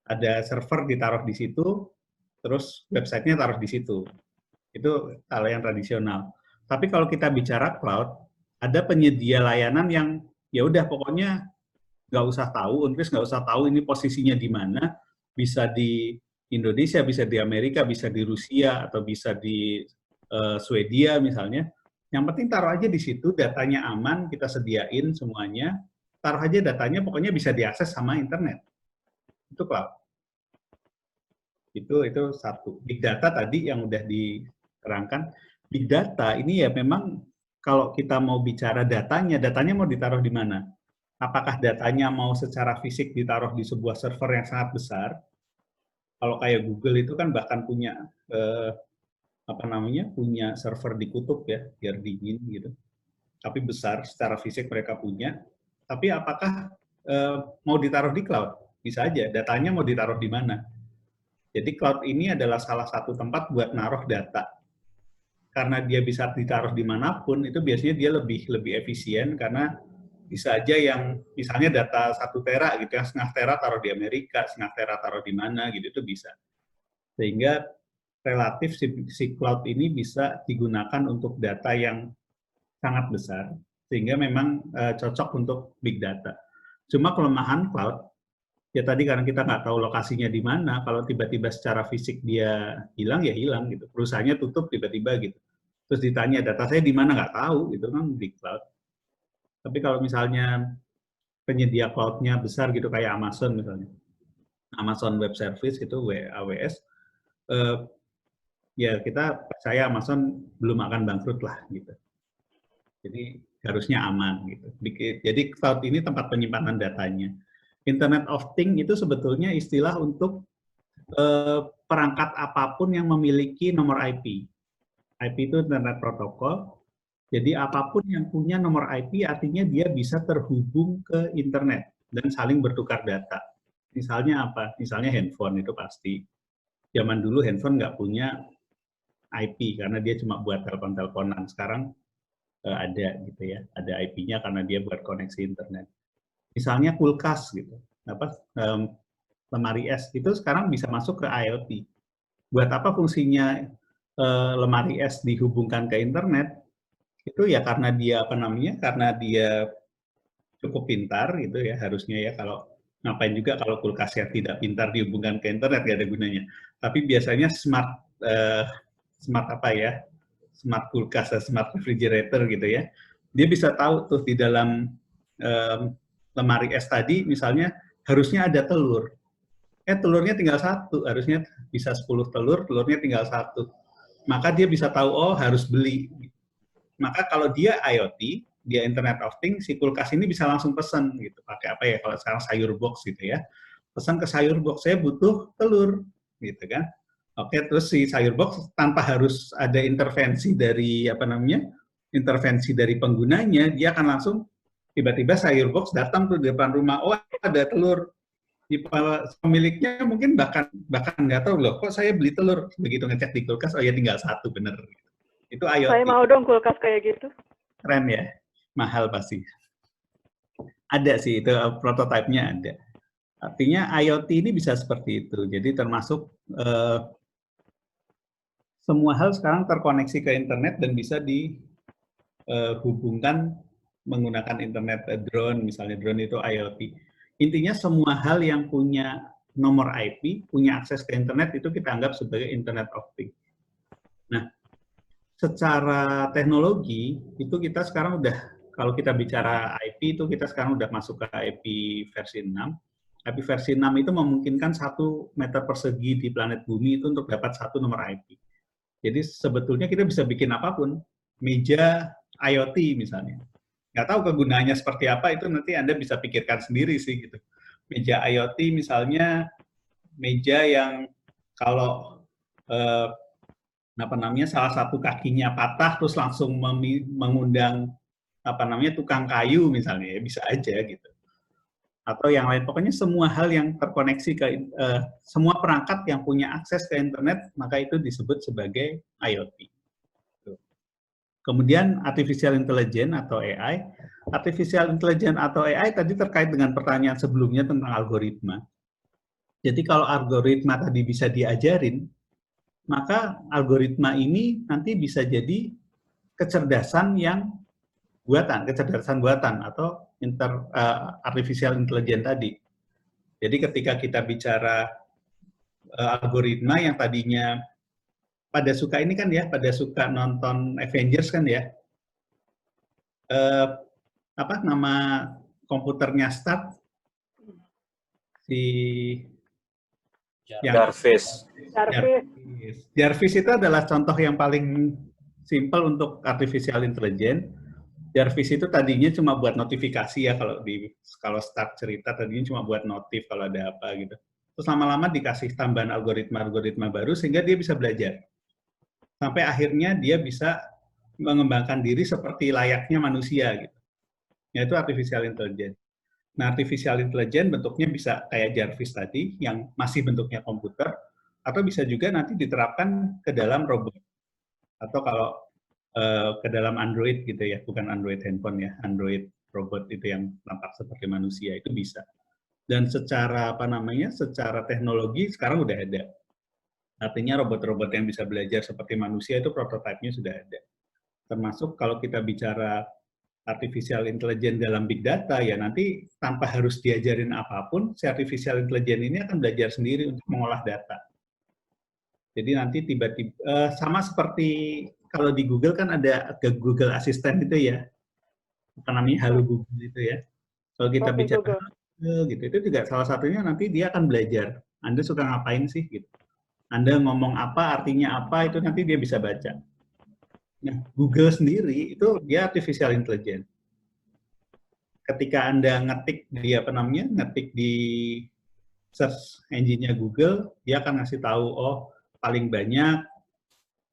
ada server ditaruh di situ, terus websitenya taruh di situ. Itu hal yang tradisional. Tapi kalau kita bicara cloud, ada penyedia layanan yang ya udah pokoknya nggak usah tahu, Unkris nggak usah tahu ini posisinya di mana, bisa di Indonesia, bisa di Amerika, bisa di Rusia, atau bisa di Swedia misalnya. Yang penting taruh aja di situ, datanya aman, kita sediain semuanya, taruh aja datanya, pokoknya bisa diakses sama internet. Itu cloud. Itu satu. Big data tadi yang udah diterangkan. Big data ini ya memang kalau kita mau bicara datanya mau ditaruh di mana? Apakah datanya mau secara fisik ditaruh di sebuah server yang sangat besar? Kalau kayak Google itu kan bahkan punya punya server di kutub ya, biar dingin gitu. Tapi besar, secara fisik mereka punya. Tapi apakah mau ditaruh di cloud? Bisa aja, datanya mau ditaruh di mana? Jadi cloud ini adalah salah satu tempat buat naruh data. Karena dia bisa ditaruh dimanapun, itu biasanya dia lebih efisien karena bisa aja yang misalnya data 1 tera gitu ya, 0,5 tera taruh di Amerika, 0,5 tera taruh di mana gitu, itu bisa. Sehingga relatif si cloud ini bisa digunakan untuk data yang sangat besar, sehingga memang cocok untuk big data. Cuma kelemahan cloud, ya tadi karena kita nggak tahu lokasinya di mana, kalau tiba-tiba secara fisik dia hilang, ya hilang gitu. Perusahaannya tutup tiba-tiba gitu. Terus ditanya, data saya di mana, nggak tahu, gitu kan di cloud. Tapi kalau misalnya penyedia cloud-nya besar gitu, kayak Amazon misalnya, Amazon Web Service itu, AWS, ya kita percaya Amazon belum akan bangkrut lah gitu. Jadi harusnya aman gitu. Jadi cloud ini tempat penyimpanan datanya. Internet of Things itu sebetulnya istilah untuk perangkat apapun yang memiliki nomor IP. IP itu Internet Protocol. Jadi apapun yang punya nomor IP artinya dia bisa terhubung ke internet dan saling bertukar data. Misalnya apa? Misalnya handphone itu pasti. Zaman dulu handphone nggak punya IP karena dia cuma buat telepon-teleponan. Sekarang ada gitu ya, ada IP-nya karena dia buat koneksi internet. Misalnya kulkas gitu, lemari es itu sekarang bisa masuk ke IoT. Buat apa fungsinya lemari es dihubungkan ke internet? Itu ya karena dia karena dia cukup pintar gitu ya, harusnya ya. Kalau ngapain juga kalau kulkasnya tidak pintar dihubungkan ke internet, nggak ada gunanya. Tapi biasanya smart kulkas, smart refrigerator gitu ya, dia bisa tahu tuh di dalam lemari es tadi misalnya harusnya ada telur, telurnya tinggal 1, harusnya bisa 10 telur, telurnya tinggal 1, maka dia bisa tahu, oh harus beli. Maka kalau dia IoT, dia Internet of Things, si kulkas ini bisa langsung pesan gitu, pakai apa ya, kalau sekarang sayur box gitu ya, pesan ke sayur box, saya butuh telur, gitu kan. Oke, terus si sayur box tanpa harus ada intervensi dari intervensi dari penggunanya, dia akan langsung tiba-tiba sayur box datang tuh di depan rumah, oh ada telur. Di pemiliknya mungkin bahkan nggak tahu loh, kok saya beli telur, begitu ngecek di kulkas, oh ya tinggal satu, bener. Itu IoT. Saya mau dong kulkas kayak gitu. Keren ya, mahal pasti. Ada sih, itu prototipenya ada. Artinya IoT ini bisa seperti itu, jadi termasuk semua hal sekarang terkoneksi ke internet dan bisa dihubungkan menggunakan internet. Drone, misalnya drone itu IoT. Intinya semua hal yang punya nomor IP, punya akses ke internet, itu kita anggap sebagai Internet of Things. Nah, secara teknologi, itu kita sekarang udah, kalau kita bicara IP, itu kita sekarang udah masuk ke IP versi 6. IP versi 6 itu memungkinkan 1 meter persegi di planet bumi itu untuk dapat 1 nomor IP. Jadi sebetulnya kita bisa bikin apapun, meja IoT misalnya. Nggak tahu kegunaannya seperti apa, itu nanti Anda bisa pikirkan sendiri sih gitu. Meja IoT misalnya, meja yang kalau salah satu kakinya patah terus langsung mengundang tukang kayu misalnya, ya bisa aja gitu. Atau yang lain, pokoknya semua hal yang terkoneksi ke semua perangkat yang punya akses ke internet, maka itu disebut sebagai IoT. Kemudian artificial intelligence atau AI. Artificial intelligence atau AI tadi terkait dengan pertanyaan sebelumnya tentang algoritma. Jadi kalau algoritma tadi bisa diajarin, maka algoritma ini nanti bisa jadi kecerdasan buatan atau artificial intelligence tadi. Jadi ketika kita bicara algoritma yang tadinya pada suka ini kan ya, pada suka nonton Avengers kan ya. Nama komputernya Stark? Jarvis. Jarvis itu adalah contoh yang paling simpel untuk artificial intelligence. Jarvis itu tadinya cuma buat notifikasi ya, kalau Stark cerita tadinya cuma buat notif kalau ada apa gitu. Terus lama-lama dikasih tambahan algoritma baru sehingga dia bisa belajar. Sampai akhirnya dia bisa mengembangkan diri seperti layaknya manusia gitu. Yaitu artificial intelligence. Nah, artificial intelligence bentuknya bisa kayak Jarvis tadi yang masih bentuknya komputer, atau bisa juga nanti diterapkan ke dalam robot. Atau kalau ke dalam Android gitu ya, bukan Android handphone ya, Android robot itu yang nampak seperti manusia, itu bisa. Dan secara secara teknologi sekarang udah ada. Artinya robot-robot yang bisa belajar seperti manusia itu prototipenya sudah ada. Termasuk kalau kita bicara artificial intelligence dalam big data, ya nanti tanpa harus diajarin apapun, si artificial intelligence ini akan belajar sendiri untuk mengolah data. Jadi nanti tiba-tiba, sama seperti kalau di Google kan ada Google Assistant itu ya, Halo Google itu ya. Kalau kita bicara gitu, itu juga salah satunya nanti dia akan belajar. Anda suka ngapain sih gitu. Anda ngomong apa, artinya apa, itu nanti dia bisa baca. Nah, Google sendiri itu dia artificial intelligence. Ketika Anda ngetik di search engine-nya Google, dia akan ngasih tahu, oh paling banyak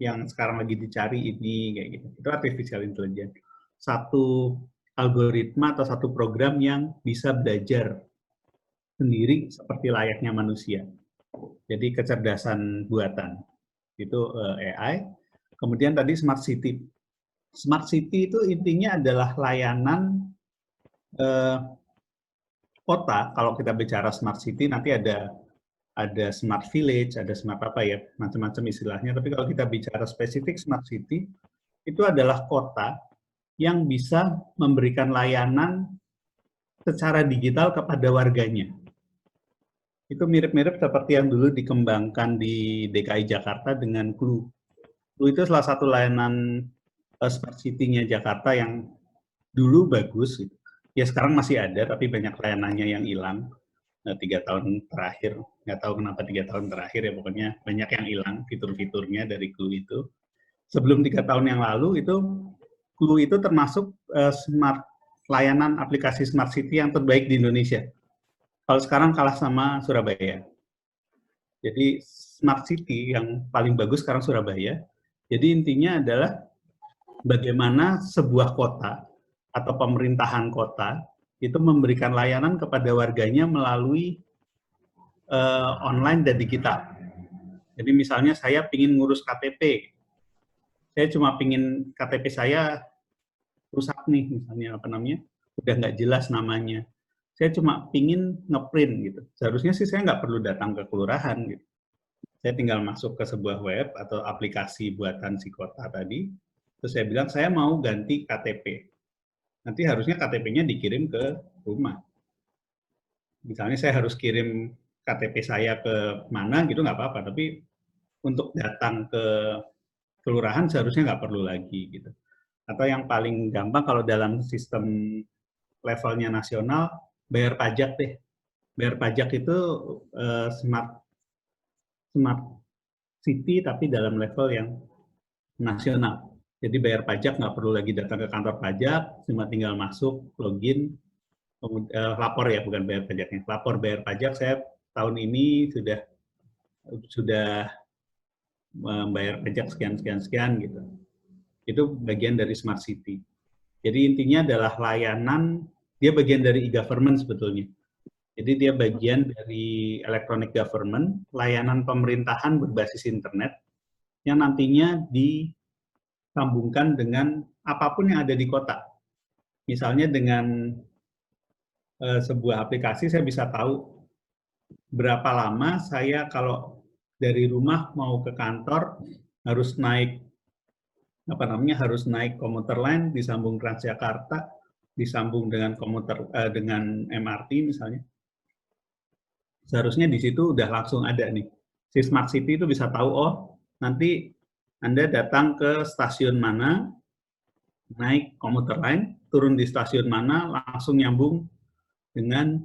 yang sekarang lagi dicari ini, kayak gitu. Itu artificial intelligence. Satu algoritma atau satu program yang bisa belajar sendiri seperti layaknya manusia. Jadi kecerdasan buatan, itu AI. Kemudian tadi smart city. Smart city itu intinya adalah layanan kota. Kalau kita bicara smart city, nanti ada smart village, ada smart macam-macam istilahnya. Tapi kalau kita bicara spesifik smart city, itu adalah kota yang bisa memberikan layanan secara digital kepada warganya. Itu mirip-mirip seperti yang dulu dikembangkan di DKI Jakarta dengan Clue. Clue itu salah satu layanan smart city-nya Jakarta yang dulu bagus. Gitu. Ya sekarang masih ada, tapi banyak layanannya yang hilang. 3 tahun terakhir, nggak tahu kenapa 3 tahun terakhir ya, pokoknya banyak yang hilang fitur-fiturnya dari Clue itu. Sebelum 3 tahun yang lalu, Clue itu termasuk layanan aplikasi smart city yang terbaik di Indonesia. Kalau sekarang kalah sama Surabaya. Jadi smart city yang paling bagus sekarang Surabaya. Jadi intinya adalah bagaimana sebuah kota atau pemerintahan kota itu memberikan layanan kepada warganya melalui online dan digital. Jadi misalnya saya ingin ngurus KTP, saya cuma ingin KTP saya rusak nih, misalnya apa namanya, udah nggak jelas namanya. Saya cuma ingin ngeprint gitu. Seharusnya sih saya nggak perlu datang ke kelurahan gitu. Saya tinggal masuk ke sebuah web atau aplikasi buatan si kota tadi, terus saya bilang saya mau ganti KTP. Nanti harusnya KTP-nya dikirim ke rumah. Misalnya saya harus kirim KTP saya ke mana gitu nggak apa-apa, tapi untuk datang ke kelurahan seharusnya nggak perlu lagi gitu. Atau yang paling gampang kalau dalam sistem levelnya nasional, bayar pajak deh. Bayar pajak itu smart city tapi dalam level yang nasional. Jadi bayar pajak nggak perlu lagi datang ke kantor pajak, cuma tinggal masuk, login, lapor ya, bukan bayar pajaknya. Lapor bayar pajak, saya tahun ini sudah membayar pajak sekian gitu. Itu bagian dari smart city. Jadi intinya adalah layanan, dia bagian dari e-government sebetulnya. Jadi dia bagian dari electronic government, layanan pemerintahan berbasis internet, yang nantinya disambungkan dengan apapun yang ada di kota. Misalnya dengan sebuah aplikasi saya bisa tahu berapa lama saya kalau dari rumah mau ke kantor harus naik komuter lain, disambung Transjakarta, disambung dengan dengan MRT misalnya. Seharusnya di situ udah langsung ada nih. Si Smart City itu bisa tahu, oh nanti Anda datang ke stasiun mana, naik komuter lain, turun di stasiun mana, langsung nyambung dengan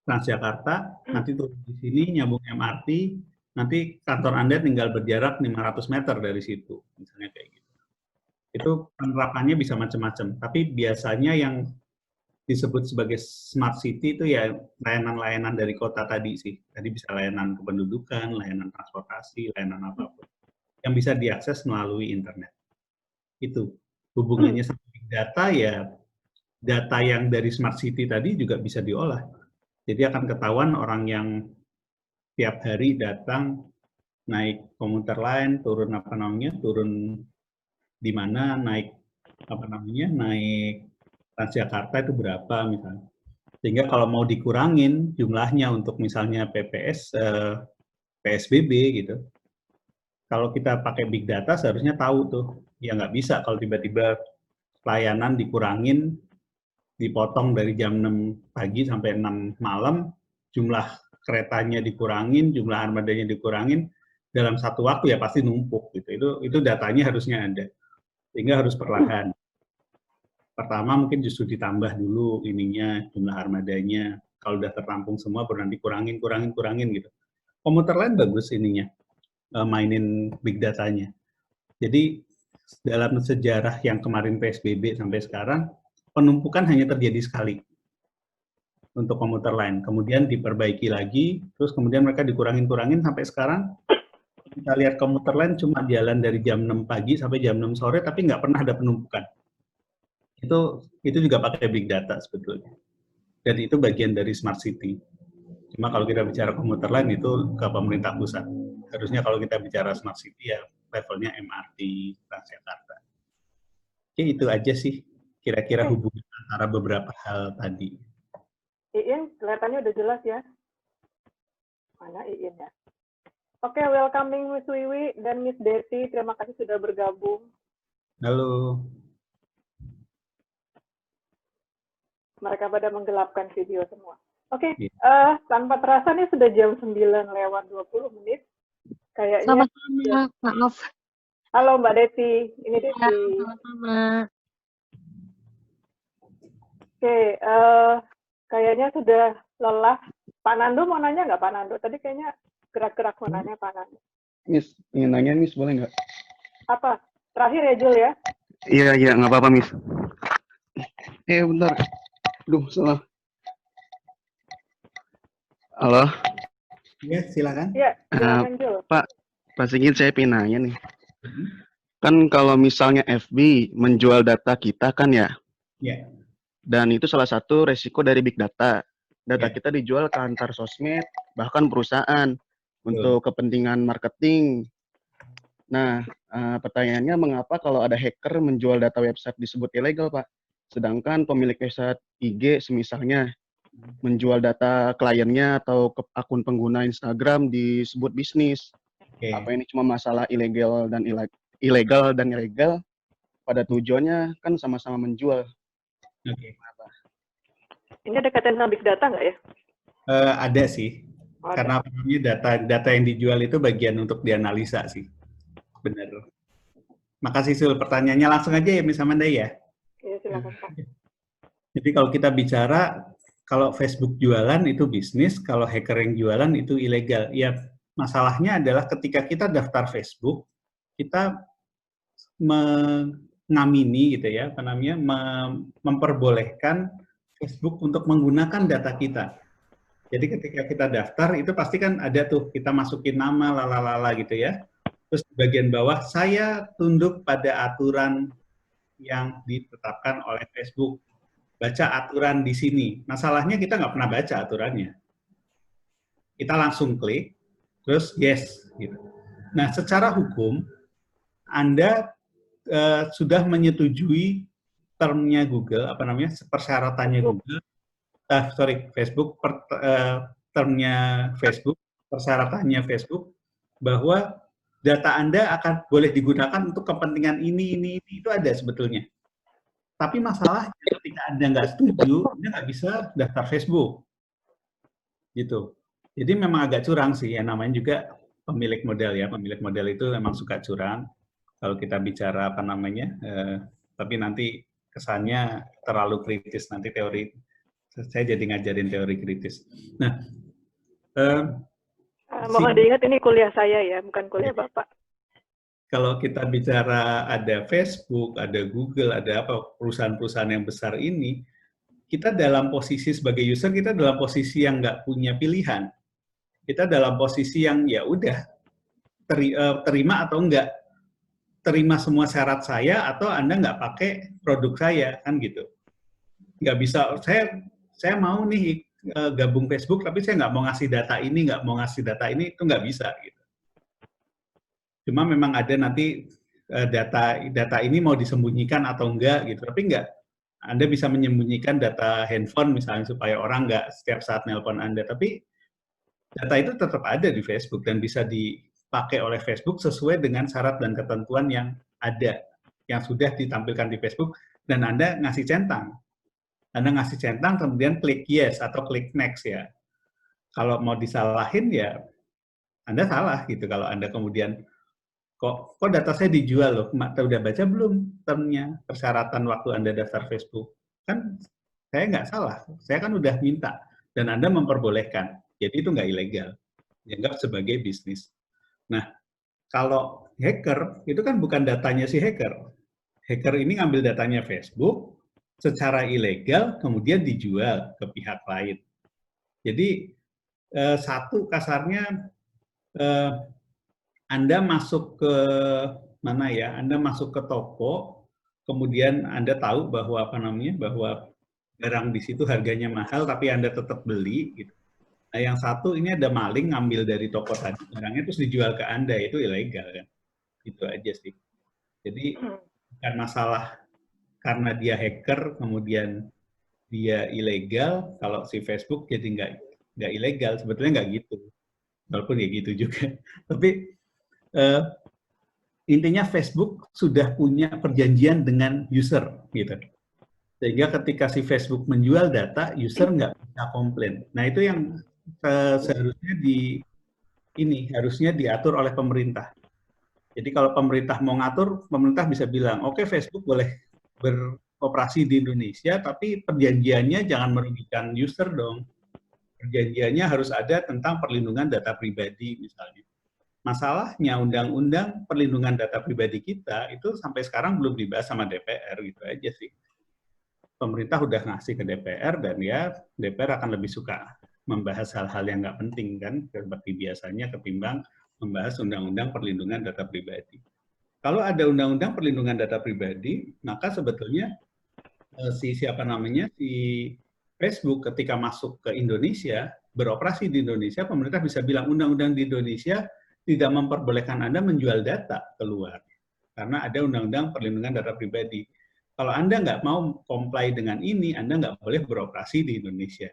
Transjakarta, nanti turun di sini, nyambung MRT, nanti kantor Anda tinggal berjarak 500 meter dari situ, misalnya kayak gitu. Itu penerapannya bisa macam-macam, tapi biasanya yang disebut sebagai smart city itu ya layanan-layanan dari kota tadi sih. Tadi bisa layanan kependudukan, layanan transportasi, layanan apapun yang bisa diakses melalui internet. Itu hubungannya sama big data ya, data yang dari smart city tadi juga bisa diolah. Jadi akan ketahuan orang yang tiap hari datang naik komuter lain, turun di mana, naik naik Transjakarta itu berapa misalnya. Sehingga kalau mau dikurangin jumlahnya untuk misalnya PSBB gitu, kalau kita pakai big data seharusnya tahu tuh, ya nggak bisa kalau tiba-tiba layanan dikurangin, dipotong dari jam 6 pagi sampai 6 malam, jumlah keretanya dikurangin, jumlah armadanya dikurangin, dalam satu waktu ya pasti numpuk gitu. Itu datanya harusnya ada. Sehingga harus perlahan. Pertama mungkin justru ditambah dulu ininya, jumlah armadanya. Kalau udah tertampung semua baru nanti kurangin gitu. Komuter lain bagus ininya, mainin big datanya. Jadi dalam sejarah yang kemarin PSBB sampai sekarang, penumpukan hanya terjadi sekali untuk komuter lain. Kemudian diperbaiki lagi, terus kemudian mereka dikurangin sampai sekarang. Kita lihat komuter lain cuma jalan dari jam 6 pagi sampai jam 6 sore, tapi nggak pernah ada penumpukan. Itu juga pakai big data sebetulnya. Dan itu bagian dari smart city. Cuma kalau kita bicara komuter lain itu ke pemerintah pusat. Harusnya kalau kita bicara smart city ya levelnya MRT, Transjakarta. Oke, itu aja sih kira-kira hubungan antara beberapa hal tadi. Iin, kelihatannya udah jelas ya. Mana Iin ya? Oke, welcoming Miss Wiwi dan Miss Desi. Terima kasih sudah bergabung. Halo. Mereka pada menggelapkan video semua. Oke, tanpa terasa nih sudah jam 9:20 menit. Kayaknya. Sama-sama, maaf. Halo Mbak Desi, ini Desi. Ya, sama-sama. Oke, kayaknya sudah lelah. Pak Nando mau nanya nggak Pak Nando? Tadi kayaknya gerak-gerak mau nanya Pak Nando. Miss, ingin nanya Miss, boleh nggak? Apa? Terakhir ya Jul ya? Iya, nggak apa-apa Miss. Bentar. Duh, salah. Halo, Ya, silakan. Ya, eh, silakan Jul. Pak Sigit, saya pengen nanya nih. Kan kalau misalnya FB menjual data kita kan ya, Ya, dan itu salah satu resiko dari big data. Data Ya. kita dijual ke antar sosmed, bahkan perusahaan betul. untuk kepentingan marketing. Nah, pertanyaannya mengapa kalau ada hacker menjual data website disebut ilegal, Pak? Sedangkan pemilik website IG semisalnya menjual data kliennya atau ke akun pengguna Instagram disebut bisnis. Oke. Apa ini cuma masalah ilegal dan ilegal? Pada tujuannya kan sama-sama menjual. Oke. Ini ada kaitan sama big data nggak ya? Ada sih. Oh, ada. Karena apa namanya, data yang dijual itu bagian untuk dianalisa sih. Benar. Makasih Sul, pertanyaannya langsung aja ya Miss Amanda ya. Ya, silakan Pak. Jadi kalau kita bicara, kalau Facebook jualan itu bisnis, kalau hacker yang jualan itu ilegal. Ya, masalahnya adalah ketika kita daftar Facebook, kita mengamini gitu ya, apa namanya, memperbolehkan Facebook untuk menggunakan data kita. Jadi ketika kita daftar, itu pasti kan ada tuh, kita masukin nama, lalalala gitu ya. Terus di bagian bawah, saya tunduk pada aturan yang ditetapkan oleh Facebook. Baca aturan di sini. Masalahnya kita nggak pernah baca aturannya. Kita langsung klik, terus yes. Gitu. Nah, secara hukum, Anda sudah menyetujui termnya Google, apa namanya, persyaratannya Google, Facebook, termnya Facebook, persyaratannya Facebook, bahwa data Anda akan boleh digunakan untuk kepentingan ini, itu ada sebetulnya. Tapi masalahnya ketika Anda nggak setuju, Anda nggak bisa daftar Facebook. Gitu. Jadi memang agak curang sih, ya namanya juga pemilik modal ya. Pemilik modal itu memang suka curang. Kalau kita bicara apa namanya, tapi nanti kesannya terlalu kritis, nanti teori, saya jadi ngajarin teori kritis. Nah, mohon diingat ini kuliah saya ya, bukan kuliah Bapak. Kalau kita bicara ada Facebook, ada Google, ada apa perusahaan-perusahaan yang besar ini, kita dalam posisi sebagai user, kita dalam posisi yang nggak punya pilihan. Kita dalam posisi yang ya udah terima atau enggak, terima semua syarat saya atau Anda nggak pakai produk saya, kan gitu. Nggak bisa, saya mau nih gabung Facebook, tapi saya nggak mau ngasih data ini, nggak mau ngasih data ini, itu nggak bisa gitu. Cuma memang ada nanti data ini mau disembunyikan atau enggak gitu, tapi enggak. Anda bisa menyembunyikan data handphone misalnya supaya orang enggak setiap saat nelpon Anda, tapi data itu tetap ada di Facebook dan bisa dipakai oleh Facebook sesuai dengan syarat dan ketentuan yang ada, yang sudah ditampilkan di Facebook, dan Anda ngasih centang. Anda ngasih centang, kemudian klik yes atau klik next ya. Kalau mau disalahin ya Anda salah gitu kalau Anda kemudian kok data saya dijual loh, udah baca belum termnya, persyaratan waktu Anda daftar Facebook? Kan saya nggak salah, saya kan udah minta, dan Anda memperbolehkan, jadi itu nggak ilegal, dianggap sebagai bisnis. Nah, kalau hacker, itu kan bukan datanya si hacker. Hacker ini ngambil datanya Facebook, secara ilegal, kemudian dijual ke pihak lain. Jadi, satu kasarnya, Anda masuk ke mana ya? Anda masuk ke toko, kemudian Anda tahu bahwa apa namanya? Bahwa barang di situ harganya mahal, tapi Anda tetap beli. Gitu. Nah, yang satu ini ada maling ngambil dari toko tadi barangnya terus dijual ke Anda, itu ilegal kan? Itu aja sih. Jadi bukan masalah karena dia hacker kemudian dia ilegal. Kalau si Facebook jadi nggak ilegal, sebetulnya nggak gitu. Walaupun ya gitu juga. Tapi intinya Facebook sudah punya perjanjian dengan user, gitu. Sehingga ketika si Facebook menjual data, user nggak bisa komplain. Nah itu yang seharusnya harusnya diatur oleh pemerintah. Jadi kalau pemerintah mau ngatur, pemerintah bisa bilang, oke, Facebook boleh beroperasi di Indonesia, tapi perjanjiannya jangan merugikan user dong. Perjanjiannya harus ada tentang perlindungan data pribadi misalnya. Masalahnya undang-undang perlindungan data pribadi kita itu sampai sekarang belum dibahas sama DPR, gitu aja sih. Pemerintah udah ngasih ke DPR dan ya DPR akan lebih suka membahas hal-hal yang nggak penting kan, seperti biasanya ketimbang membahas undang-undang perlindungan data pribadi. Kalau ada undang-undang perlindungan data pribadi, maka sebetulnya si Facebook ketika masuk ke Indonesia, beroperasi di Indonesia, pemerintah bisa bilang undang-undang di Indonesia tidak memperbolehkan Anda menjual data keluar. Karena ada undang-undang perlindungan data pribadi. Kalau Anda nggak mau comply dengan ini, Anda nggak boleh beroperasi di Indonesia.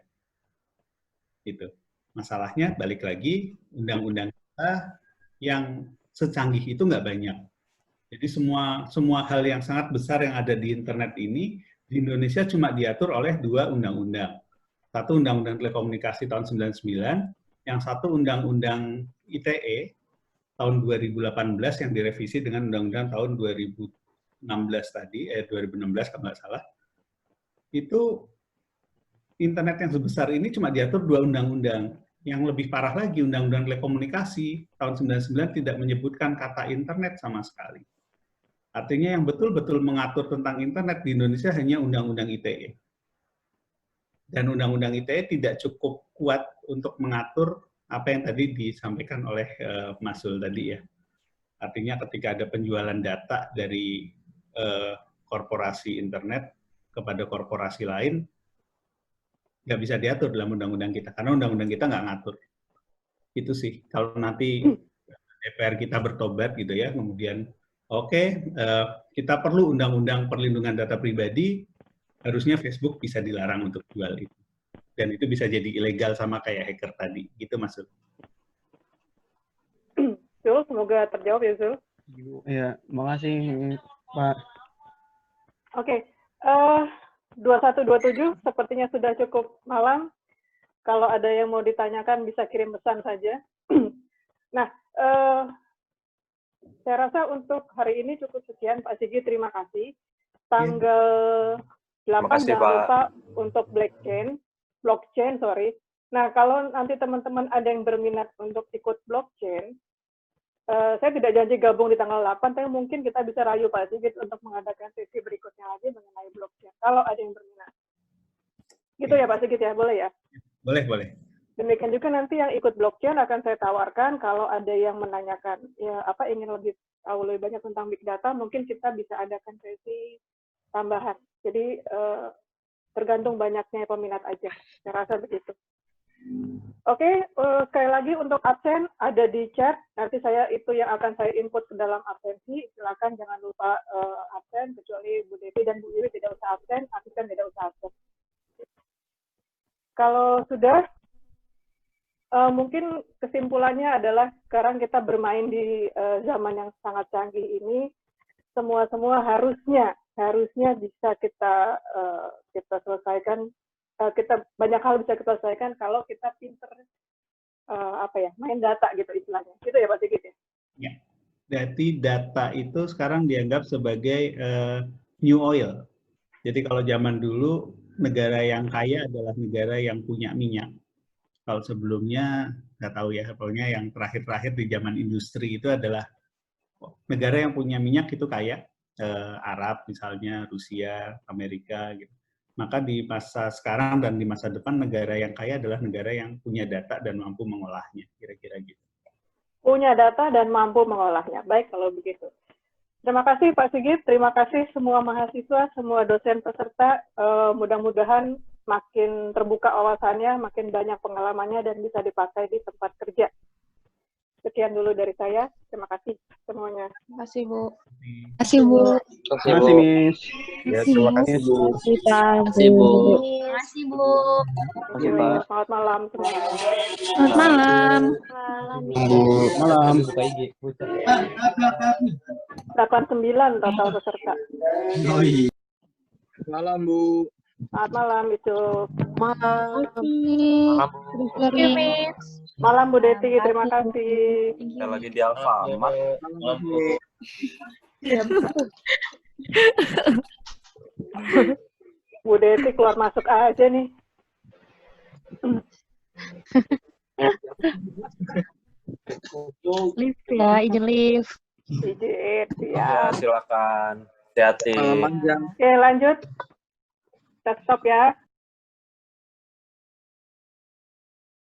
Itu. Masalahnya, balik lagi, undang-undang kita yang secanggih itu nggak banyak. Jadi semua hal yang sangat besar yang ada di internet ini, di Indonesia cuma diatur oleh 2 undang-undang. Satu Undang-Undang Telekomunikasi tahun 99, yang satu Undang-Undang ITE tahun 2018 yang direvisi dengan Undang-Undang tahun 2016 tadi, 2016 kalau nggak salah. Itu internet yang sebesar ini cuma diatur 2 undang-undang. Yang lebih parah lagi, Undang-Undang Telekomunikasi tahun 99 tidak menyebutkan kata internet sama sekali. Artinya yang betul-betul mengatur tentang internet di Indonesia hanya Undang-Undang ITE. Dan Undang-Undang ITE tidak cukup kuat untuk mengatur apa yang tadi disampaikan oleh Mas Zul tadi ya. Artinya ketika ada penjualan data dari korporasi internet kepada korporasi lain, nggak bisa diatur dalam undang-undang kita, karena undang-undang kita nggak ngatur. Itu sih, kalau nanti DPR kita bertobat gitu ya, kemudian oke, kita perlu undang-undang perlindungan data pribadi, harusnya Facebook bisa dilarang untuk jual itu. Dan itu bisa jadi ilegal sama kayak hacker tadi. Gitu Mas Zul. Zul, semoga terjawab ya Zul. Iya, makasih Pak. Oke, 2127 sepertinya sudah cukup malam. Kalau ada yang mau ditanyakan bisa kirim pesan saja. Nah, saya rasa untuk hari ini cukup sekian Pak Sigi, terima kasih. Tanggal 8 jangan lupa untuk blockchain, sorry. Nah, kalau nanti teman-teman ada yang berminat untuk ikut blockchain, saya tidak janji gabung di tanggal 8, tapi mungkin kita bisa rayu Pak Sigit untuk mengadakan sesi berikutnya lagi mengenai blockchain, kalau ada yang berminat. Gitu ya Pak Sigit ya, boleh ya? Boleh, boleh. Demikian juga nanti yang ikut blockchain akan saya tawarkan, kalau ada yang menanyakan, ya apa ingin lebih tahu lebih banyak tentang big data, mungkin kita bisa adakan sesi tambahan. Jadi tergantung banyaknya peminat aja, saya rasa begitu. Oke, sekali lagi untuk absen ada di chat, nanti saya itu yang akan saya input ke dalam absensi, silakan jangan lupa absen, kecuali Bu Devi dan Bu Iwi tidak usah absen, asisten tidak usah absen. Kalau sudah, mungkin kesimpulannya adalah sekarang kita bermain di zaman yang sangat canggih ini, semua harusnya bisa kita selesaikan. Kita banyak hal bisa kita selesaikan kalau kita pinter main data gitu istilahnya. Gitu ya Pak Sigit ya? Ya. Jadi data itu sekarang dianggap sebagai new oil. Jadi kalau zaman dulu negara yang kaya adalah negara yang punya minyak. Kalau sebelumnya nggak tahu ya, pokoknya yang terakhir-terakhir di zaman industri itu adalah negara yang punya minyak itu kaya, Arab misalnya, Rusia, Amerika gitu. Maka di masa sekarang dan di masa depan negara yang kaya adalah negara yang punya data dan mampu mengolahnya, kira-kira gitu. Punya data dan mampu mengolahnya. Baik kalau begitu. Terima kasih Pak Sigit, terima kasih semua mahasiswa, semua dosen peserta. Mudah-mudahan makin terbuka wawasannya, makin banyak pengalamannya dan bisa dipakai di tempat kerja. Sekian dulu dari saya. Terima kasih semuanya. Terima kasih Bu. Terima kasih Bu. Terima kasih Miss. Ya, terima kasih Bu. Terima kasih Bu. Terima kasih Bu. Selamat malam semuanya. Selamat malam. Malam. 89 total peserta. Malam Bu. Selamat malam itu. Malam. Malam Bu Deti, terima kasih. Kita lagi di Alfamart. Bu Deti keluar masuk aja nih. Lift ya, izin lift. Izin, Ya, siap. silakan. Hati-hati. Oke, lanjut. Kita stop ya.